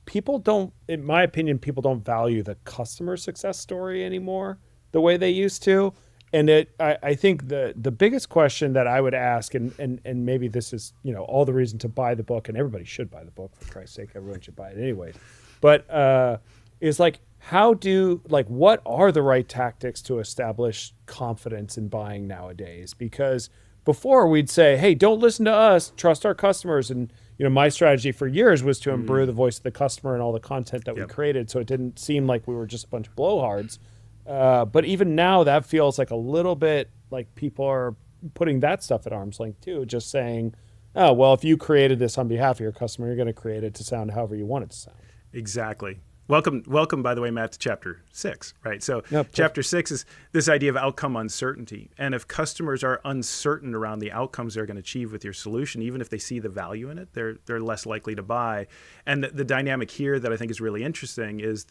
people don't, in my opinion, people don't value the customer success story anymore the way they used to. And I think the biggest question that I would ask, and maybe this is all the reason to buy the book, and everybody should buy the book, for Christ's sake, everyone should buy it anyways, but is what are the right tactics to establish confidence in buying nowadays? Because before we'd say, hey, don't listen to us, trust our customers. And, my strategy for years was to improve the voice of the customer and all the content that we created. So it didn't seem like we were just a bunch of blowhards. But even now that feels like a little bit like people are putting that stuff at arm's length too. Just saying, oh, well, if you created this on behalf of your customer, you're going to create it to sound however you want it to sound. Exactly. Welcome, by the way, Matt, to Chapter 6, right? So Chapter 6 is this idea of outcome uncertainty. And if customers are uncertain around the outcomes they're going to achieve with your solution, even if they see the value in it, they're less likely to buy. And the dynamic here that I think is really interesting is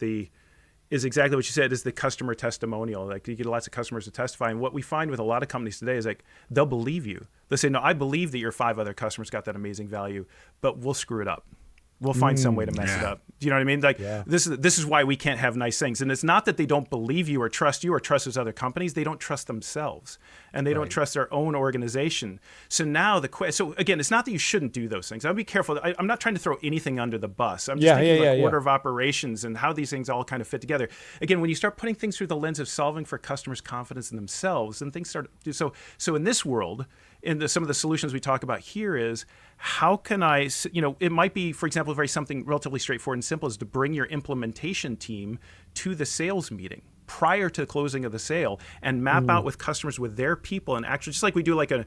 exactly what you said, is the customer testimonial. Like, you get lots of customers to testify. And what we find with a lot of companies today is they'll believe you. They'll say, no, I believe that your 5 other customers got that amazing value, but we'll screw it up. We'll find some way to mess it up. Do you know what I mean? This is why we can't have nice things. And it's not that they don't believe you or trust those other companies. They don't trust themselves, and they don't trust their own organization. So now again, it's not that you shouldn't do those things. I'll be careful. I'm not trying to throw anything under the bus. I'm just thinking order of operations and how these things all kind of fit together. Again, when you start putting things through the lens of solving for customers' confidence in themselves, then things start to do so in this world. Some of the solutions we talk about here is, how can I, it might be, for example, something relatively straightforward and simple is to bring your implementation team to the sales meeting prior to the closing of the sale and map out with customers, with their people, and actually, just like we do like a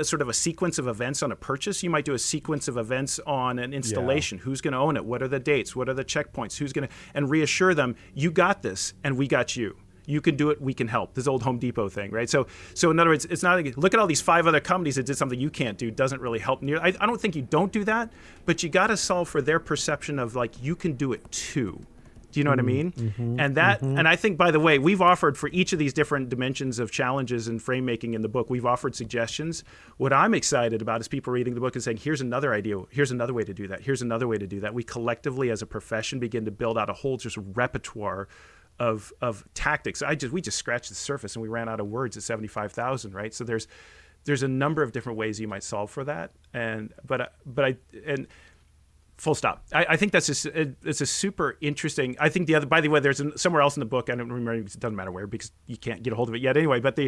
sort of a sequence of events on a purchase, you might do a sequence of events on an installation. Who's going to own it? What are the dates? What are the checkpoints? And reassure them, you got this and we got you. You can do it, we can help. This old Home Depot thing, right? So in other words, it's not like, look at all these 5 other companies that did something you can't do. Doesn't really help. I don't think you don't do that, but you got to solve for their perception of you can do it too. Do you know what I mean? And and I think, by the way, we've offered for each of these different dimensions of challenges and frame making in the book, we've offered suggestions. What I'm excited about is people reading the book and saying, here's another idea. Here's another way to do that. Here's another way to do that. We collectively as a profession begin to build out a whole just repertoire of tactics. We just scratched the surface and we ran out of words at 75,000, right? So there's a number of different ways you might solve for that. But full stop. I think it's a super interesting. I think by the way, there's somewhere else in the book. I don't remember. It doesn't matter where because you can't get a hold of it yet anyway. But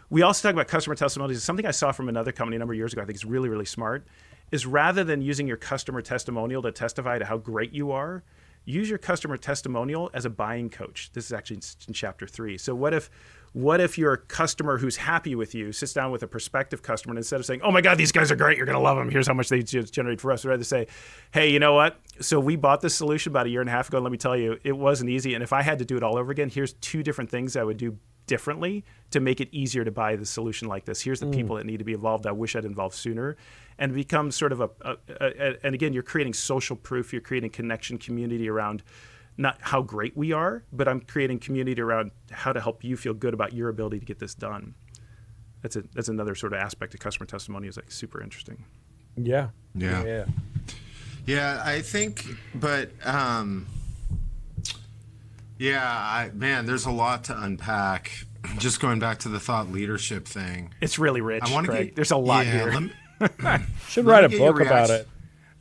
we also talk about customer testimonials. Something I saw from another company a number of years ago. I think is really, really smart. Is rather than using your customer testimonial to testify to how great you are, use your customer testimonial as a buying coach. This is actually in Chapter 3. So what if your customer who's happy with you sits down with a prospective customer, and instead of saying, oh my God, these guys are great, you're going to love them, here's how much they generate for us, rather say, hey, you know what? So we bought this solution about a year and a half ago, and let me tell you, it wasn't easy. And if I had to do it all over again, here's 2 different things I would do differently to make it easier to buy the solution like this. Here's the people that need to be involved. I wish I'd involved sooner. And become sort of and again, you're creating social proof, you're creating connection, community around not how great we are, but I'm creating community around how to help you feel good about your ability to get this done. That's another sort of aspect of customer testimony is like super interesting. Yeah. Yeah. Yeah, I think, but man, there's a lot to unpack. Just going back to the thought leadership thing. It's really rich, I wanna Craig. get- There's a lot yeah, here. Should Let write me a get your book about reaction. it.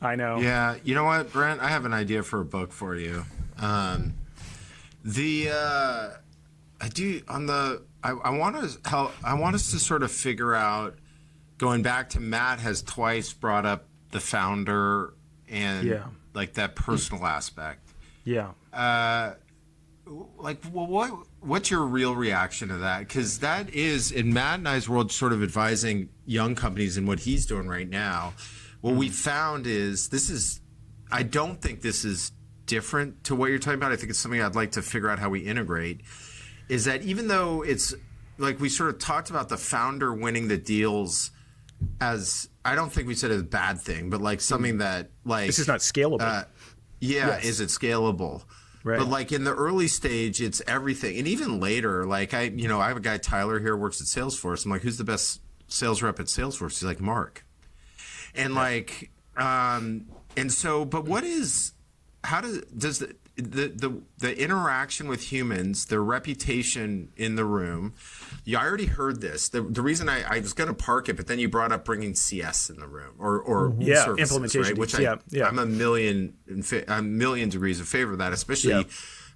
I know. Yeah, you know what, Brent? I have an idea for a book for you. I want us to sort of figure out, going back to Matt has twice brought up the founder and like that personal aspect. Yeah. Like, well, what's your real reaction to that? Because that is, in Matt and I's world, sort of advising young companies in what he's doing right now. What we found is I don't think this is different to what you're talking about. I think it's something I'd like to figure out how we integrate. Is that even though it's like we sort of talked about the founder winning the deals as, I don't think we said it's a bad thing, but like something that like This is not scalable. is it scalable? Right. But like in the early stage, it's everything. And even later, like I have a guy, Tyler, here works at Salesforce. I'm like, who's the best sales rep at Salesforce? He's like, Mark. And like, and so, but what is, how does the interaction with humans, their reputation in the room, I already heard this. The reason I was going to park it, but then you brought up bringing CS in the room or services, implementation right? Which teams. I'm a million degrees in favor of that, especially,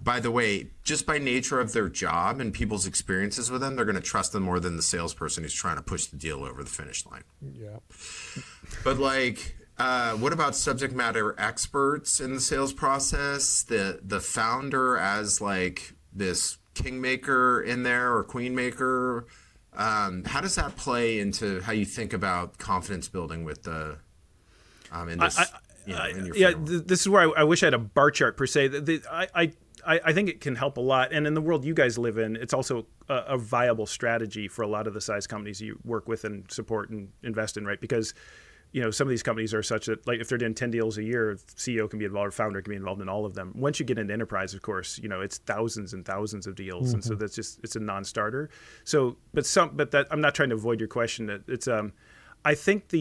by the way, just by nature of their job and people's experiences with them, they're going to trust them more than the salesperson who's trying to push the deal over the finish line. Yeah. But like, what about subject matter experts in the sales process? The founder as like this kingmaker in there or queenmaker. How does that play into how you think about confidence building with the in this? In your framework? This is where I wish I had a bar chart per se. I think it can help a lot, and in the world you guys live in, it's also a viable strategy for a lot of the size companies you work with and support and invest in, right? Because some of these companies are such that, like, if they're doing 10 deals a year, CEO can be involved, or founder can be involved in all of them. Once you get into enterprise, of course, it's thousands and thousands of deals, and so it's a non-starter. So, but that I'm not trying to avoid your question. It's I think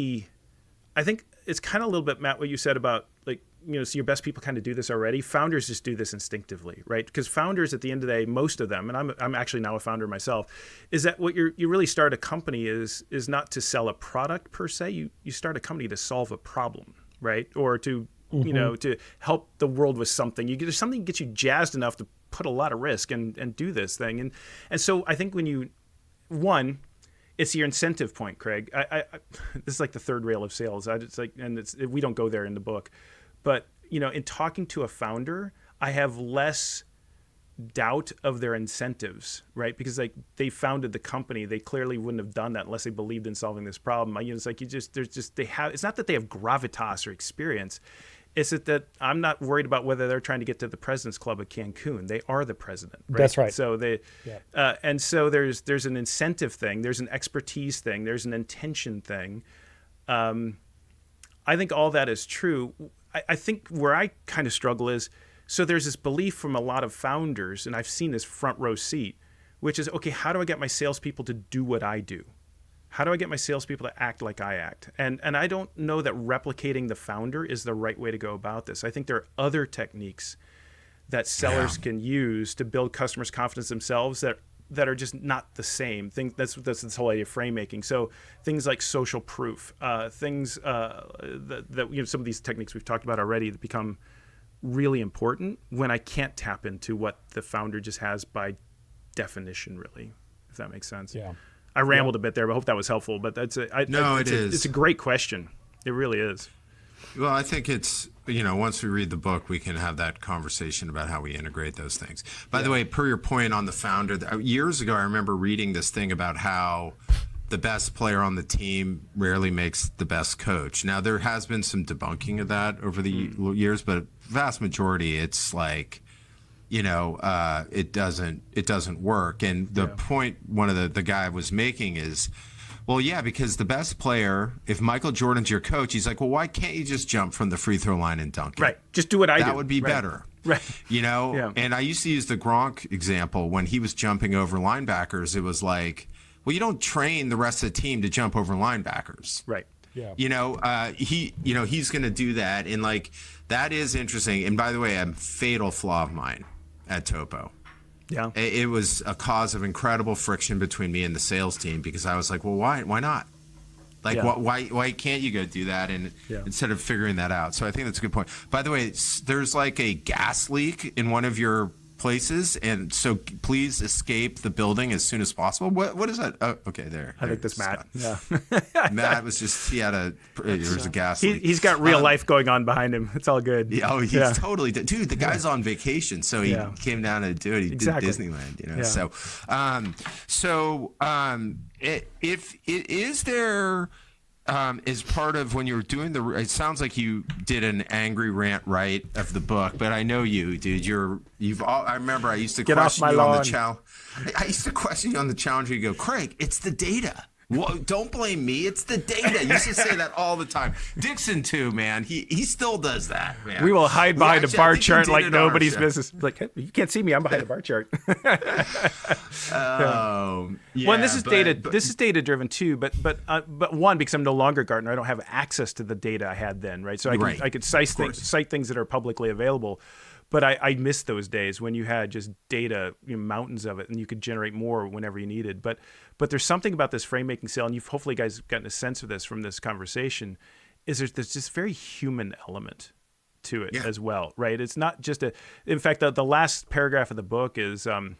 it's kind of a little bit, Matt, what you said about like, so your best people kind of do this already. Founders just do this instinctively, right? Because founders, at the end of the day, most of them, and I'm actually now a founder myself, is that what you really start a company is not to sell a product per se. You start a company to solve a problem, right? Or to to help the world with something. There's something that gets you jazzed enough to put a lot of risk and do this thing. And so I think it's your incentive point, Craig. I this is like the third rail of sales. We don't go there in the book. But, in talking to a founder, I have less doubt of their incentives, right? Because like they founded the company, they clearly wouldn't have done that unless they believed in solving this problem. It's like it's not that they have gravitas or experience. It's that I'm not worried about whether they're trying to get to the President's Club at Cancun. They are the president, right? That's right. So and so there's an incentive thing, there's an expertise thing, there's an intention thing. I think all that is true. I think where I kind of struggle is, so there's this belief from a lot of founders, and I've seen this front row seat, which is, okay, how do I get my salespeople to do what I do? How do I get my salespeople to act like I act? And I don't know that replicating the founder is the right way to go about this. I think there are other techniques that sellers can use to build customers' confidence themselves that are just not the same. That's this whole idea of Framemaking. So things like social proof, things that some of these techniques we've talked about already that become really important when I can't tap into what the founder just has by definition, really, if that makes sense. Yeah. I rambled a bit there, but I hope that was helpful. But it is. It's a great question. It really is. Well, I think it's, once we read the book, we can have that conversation about how we integrate those things. By the way, per your point on the founder, years ago, I remember reading this thing about how the best player on the team rarely makes the best coach. Now, there has been some debunking of that over the years, but vast majority, it's like, it doesn't work. And the point one of the guy was making is, well, yeah, because the best player, if Michael Jordan's your coach, he's like, well, why can't you just jump from the free throw line and dunk it? Right. Just do what I do. That would be better. Right. Yeah. And I used to use the Gronk example when he was jumping over linebackers. It was like, well, you don't train the rest of the team to jump over linebackers. Right. Yeah. He's going to do that. And like, that is interesting. And by the way, a fatal flaw of mine at Topo. Yeah. It was a cause of incredible friction between me and the sales team because I was like, well, why not? Like, why can't you go do that instead of figuring that out? So I think that's a good point. By the way, there's like a gas leak in one of your places, and so please escape the building as soon as possible. What is that? Oh, okay, there. I think that's Matt. Yeah. Matt was just, there was a gas leak. He's got real life going on behind him. It's all good. He's totally, dude, the guy's on vacation, so he came down to do it. He did Disneyland, Yeah. So, if it is there, as part of when you were doing it sounds like you did an angry rant right of the book, but I know you, dude. I remember I used to question you on the challenge. I used to question you on the challenge. You go, Craig, it's the data. Well, don't blame me. It's the data. You used to say that all the time. Dixon too, man. He still does that, man. We will hide behind a bar chart like nobody's business. Like, hey, you can't see me. I'm behind a bar chart. Well, and this is data. This is data driven too. But one, because I'm no longer Gartner, I don't have access to the data I had then, right? So I could cite things that are publicly available. But I miss those days when you had just data, mountains of it, and you could generate more whenever you needed. But there's something about this Framemaking Sale, and you've hopefully guys gotten a sense of this from this conversation, is there's this very human element to it as well, right? It's not just in fact, the last paragraph of the book is at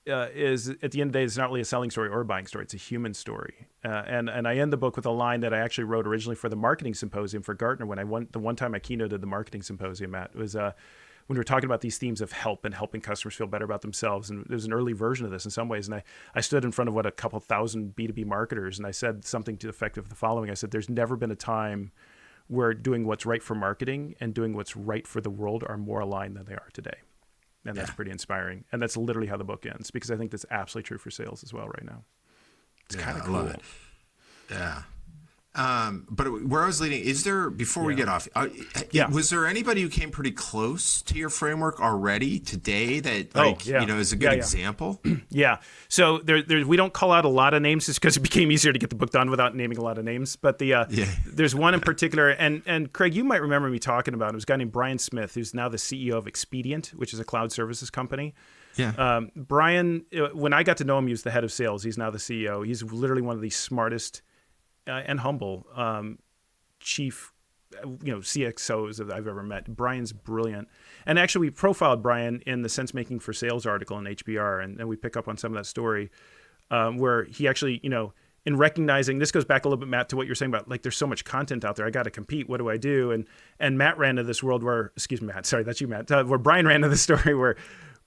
the end of the day, it's not really a selling story or a buying story. It's a human story. And I end the book with a line that I actually wrote originally for the marketing symposium for Gartner the one time I keynoted the marketing symposium, Matt, it was when we were talking about these themes of help and helping customers feel better about themselves. And there's an early version of this in some ways. And I stood in front of a couple thousand B2B marketers, and I said something to the effect of the following. I said, there's never been a time where doing what's right for marketing and doing what's right for the world are more aligned than they are today. And that's pretty inspiring. And that's literally how the book ends, because I think that's absolutely true for sales as well right now. It's kind of cool. I love it. Yeah. But where I was leading, is there, before we get off, was there anybody who came pretty close to your framework already today that is a good example? Yeah. So we don't call out a lot of names just because it became easier to get the book done without naming a lot of names. But there's one in particular, and Craig, you might remember me talking about it. It was a guy named Brian Smith, who's now the CEO of Expedient, which is a cloud services company. Yeah. Brian, when I got to know him, he was the head of sales. He's now the CEO. He's literally one of the smartest and humble chief, CXOs that I've ever met. Brian's brilliant. And actually, we profiled Brian in the Sense Making for Sales article in HBR, and we pick up on some of that story where he actually, in recognizing, this goes back a little bit, Matt, to what you're saying about, like, there's so much content out there. I got to compete. What do I do? And Matt ran into this world where, excuse me, Matt, sorry, that's you, Matt, where Brian ran into the story where,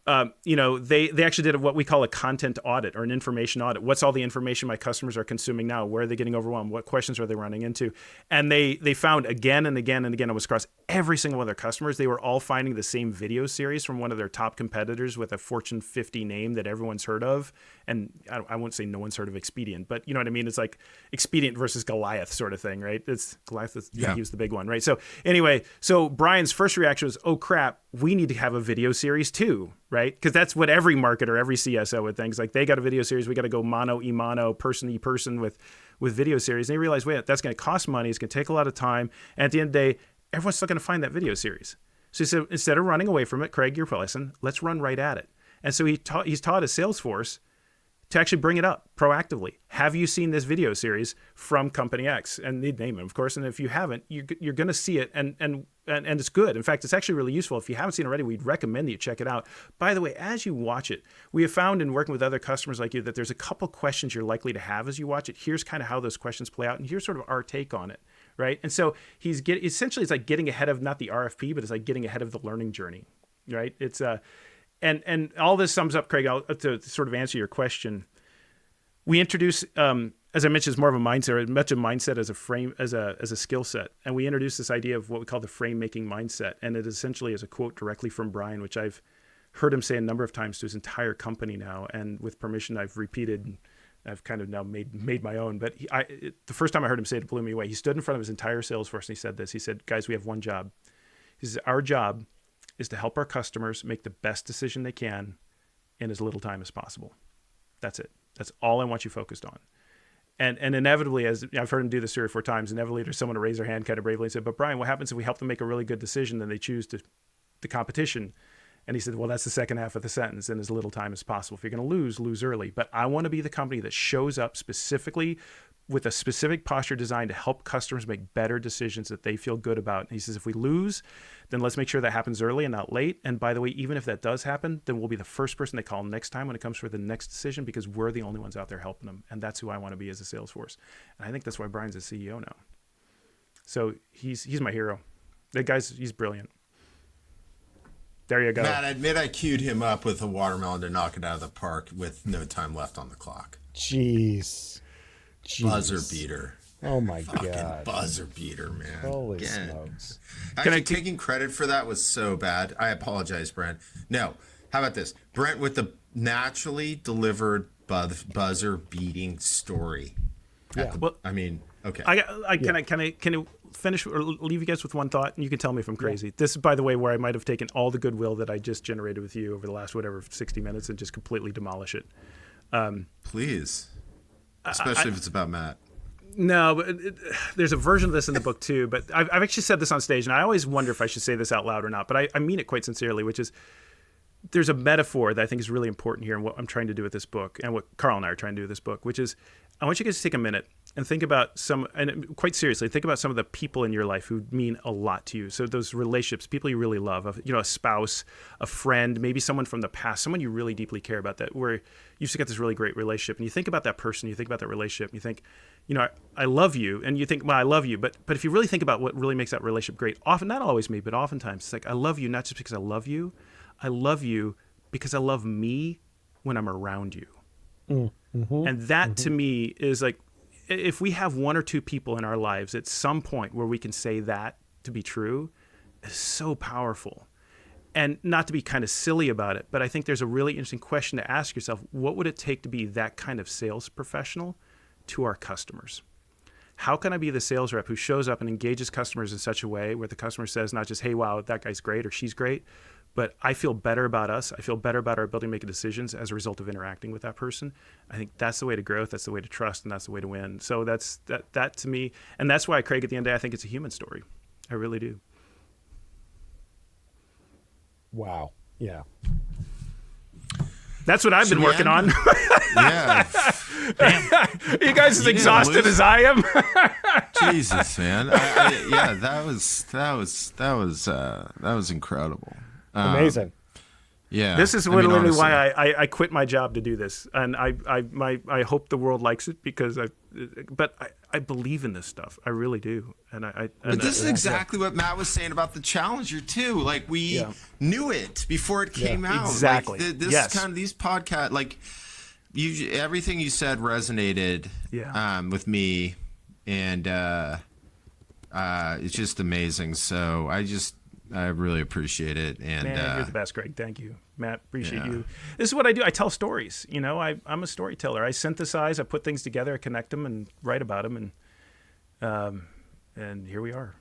they actually did what we call a content audit or an information audit. What's all the information my customers are consuming now? Where are they getting overwhelmed? What questions are they running into? And they found again and again and again, it was across every single one of their customers, they were all finding the same video series from one of their top competitors with a Fortune 50 name that everyone's heard of. And I won't say no one's heard of Expedient, but you know what I mean? It's like Expedient versus Goliath sort of thing, right? It's Goliath, he was the big one, right? So anyway, Brian's first reaction was, oh crap, we need to have a video series too, right? Because that's what every marketer, every CSO would think. It's like, they got a video series, we got to go mono, e-mono, person-e-person with video series. And they realize, wait, that's going to cost money, it's going to take a lot of time. And at the end of the day, everyone's still going to find that video series. So he said, instead of running away from it, Craig, let's run right at it. And so he's taught his sales force to actually bring it up proactively. Have you seen this video series from Company X? And they'd name it, of course. And if you haven't, you're going to see it, and it's good. In fact, it's actually really useful. If you haven't seen it already, we'd recommend that you check it out. By the way, as you watch it, we have found in working with other customers like you that there's a couple questions you're likely to have as you watch it. Here's kind of how those questions play out, and here's sort of our take on it, right? And so essentially it's like getting ahead of not the RFP, but it's like getting ahead of the learning journey, right? It's and all this sums up, Craig, to sort of answer your question. We introduce, as I mentioned, it's more of a mindset, much of mindset as a frame, as a skill set. And we introduce this idea of what we call the frame making mindset. And it essentially is a quote directly from Brian, which I've heard him say a number of times to his entire company now. And with permission, I've repeated, I've kind of now made my own. But the first time I heard him say it, it blew me away. He stood in front of his entire sales force and he said this. He said, guys, we have one job. He says, our job is to help our customers make the best decision they can in as little time as possible. That's it. That's all I want you focused on. And inevitably, as I've heard him do this 3 or 4 times, inevitably there's someone to raise their hand kind of bravely and say, but Brian, what happens if we help them make a really good decision and they choose the competition? And he said, well, that's the second half of the sentence, in as little time as possible. If you're going to lose early. But I want to be the company that shows up specifically with a specific posture designed to help customers make better decisions that they feel good about. And he says, if we lose, then let's make sure that happens early and not late. And by the way, even if that does happen, then we'll be the first person they call next time when it comes for the next decision, because we're the only ones out there helping them. And that's who I want to be as a sales force. And I think that's why Brian's a CEO now. So he's my hero. That guy's, he's brilliant. There you go. Matt, I admit I queued him up with a watermelon to knock it out of the park with no time left on the clock. Jeez. Buzzer beater. Oh my Fucking God. Buzzer beater, man. Holy smokes. Actually, taking credit for that was so bad. I apologize, Brent. No. How about this? Brent with the naturally delivered buzzer beating story. Yeah. I mean, okay. Can I finish or leave you guys with one thought, and you can tell me if I'm crazy. This is, by the way, where I might have taken all the goodwill that I just generated with you over the last 60 minutes and just completely demolish it. Please. Especially if it's about Matt. No, but there's a version of this in the book too. But I've actually said this on stage, and I always wonder if I should say this out loud or not. But I mean it quite sincerely, which is there's a metaphor that I think is really important here, and what I'm trying to do with this book, and what Carl and I are trying to do with this book, which is I want you guys to take a minute and think about and quite seriously, think about some of the people in your life who mean a lot to you. So those relationships, people you really love, a spouse, a friend, maybe someone from the past, someone you really deeply care about, that where you've got this really great relationship, and you think about that person, you think about that relationship, and you think, I love you, and you think, well, I love you, but if you really think about what really makes that relationship great, often, not always me, but oftentimes it's like, I love you not just because I love you because I love me when I'm around you. Mm-hmm. And that to me is like, if we have one or two people in our lives at some point where we can say that to be true, is so powerful. And not to be kind of silly about it, but I think there's a really interesting question to ask yourself. What would it take to be that kind of sales professional to our customers? How can I be the sales rep who shows up and engages customers in such a way where the customer says not just, hey, wow, that guy's great or she's great, but I feel better about us. I feel better about our ability to make decisions as a result of interacting with that person. I think that's the way to growth. That's the way to trust, and that's the way to win. So that's that to me, and that's why, Craig, at the end of the day, I think it's a human story. I really do. Wow. Yeah. That's what I've been working on. Yeah. You guys as exhausted as I am. Jesus, man. Yeah, that was incredible. Amazing. Yeah. This is literally why I quit my job to do this, and I hope the world likes it because I believe in this stuff. I really do, But this is exactly what Matt was saying about the Challenger too. Like we knew it before it came out. Exactly. Like, this kind of these podcasts, like everything you said resonated with me, and it's just amazing. So I really appreciate it. And man, you're the best, Greg. Thank you, Matt. Appreciate you. This is what I do. I tell stories. I'm a storyteller. I synthesize. I put things together. I connect them and write about them. And here we are.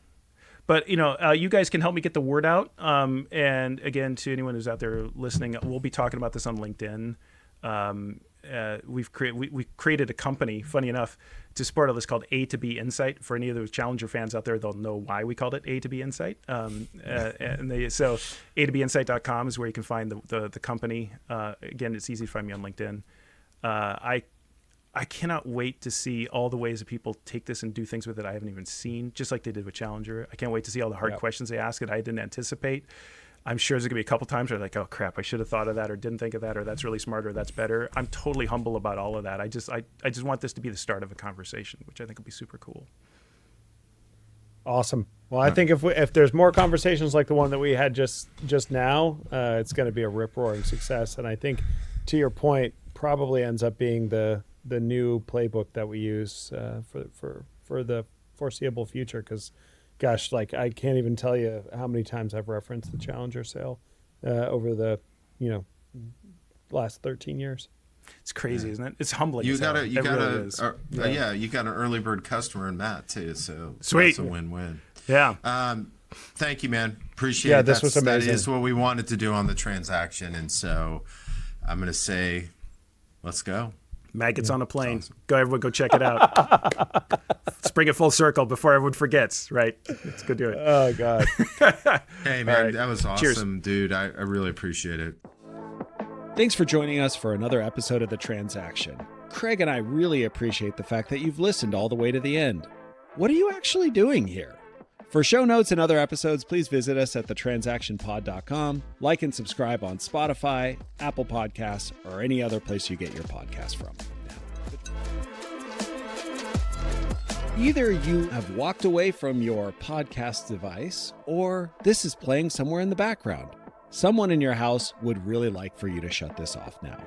But you guys can help me get the word out. And again, to anyone who's out there listening, we'll be talking about this on LinkedIn. We created a company, funny enough, to support all this called A2B Insight. For any of those Challenger fans out there, they'll know why we called it A2B Insight. So A2Binsight.com is where you can find the company. Again, it's easy to find me on LinkedIn. I cannot wait to see all the ways that people take this and do things with it I haven't even seen, just like they did with Challenger. I can't wait to see all the hard questions they ask that I didn't anticipate. I'm sure there's going to be a couple times where like, oh crap, I should have thought of that or didn't think of that, or that's really smart, or that's better. I'm totally humble about all of that. I just want this to be the start of a conversation, which I think will be super cool. Awesome. Well, I think if there's more conversations like the one that we had just now, it's going to be a rip-roaring success. And I think, to your point, probably ends up being the new playbook that we use for the foreseeable future. Because, gosh, like I can't even tell you how many times I've referenced the Challenger sale over the last 13 years. It's crazy, isn't it? It's humbling. You got an early bird customer in Matt too, so sweet. that's a win-win. Yeah. Thank you, man. Appreciate Yeah, it. this was amazing. That is what we wanted to do on the transaction. And so I'm going to say, let's go. Maggots on a Plane. Awesome. Go, everyone, go check it out. Let's bring it full circle before everyone forgets, right? Let's go do it. Oh, God. Hey, man, right. That was awesome, Cheers. dude. I really appreciate it. Thanks for joining us for another episode of The Transaction. Craig and I really appreciate the fact that you've listened all the way to the end. What are you actually doing here? For show notes and other episodes, please visit us at thetransactionpod.com. Like and subscribe on Spotify, Apple Podcasts, or any other place you get your podcast from. Either you have walked away from your podcast device, or this is playing somewhere in the background. Someone in your house would really like for you to shut this off now.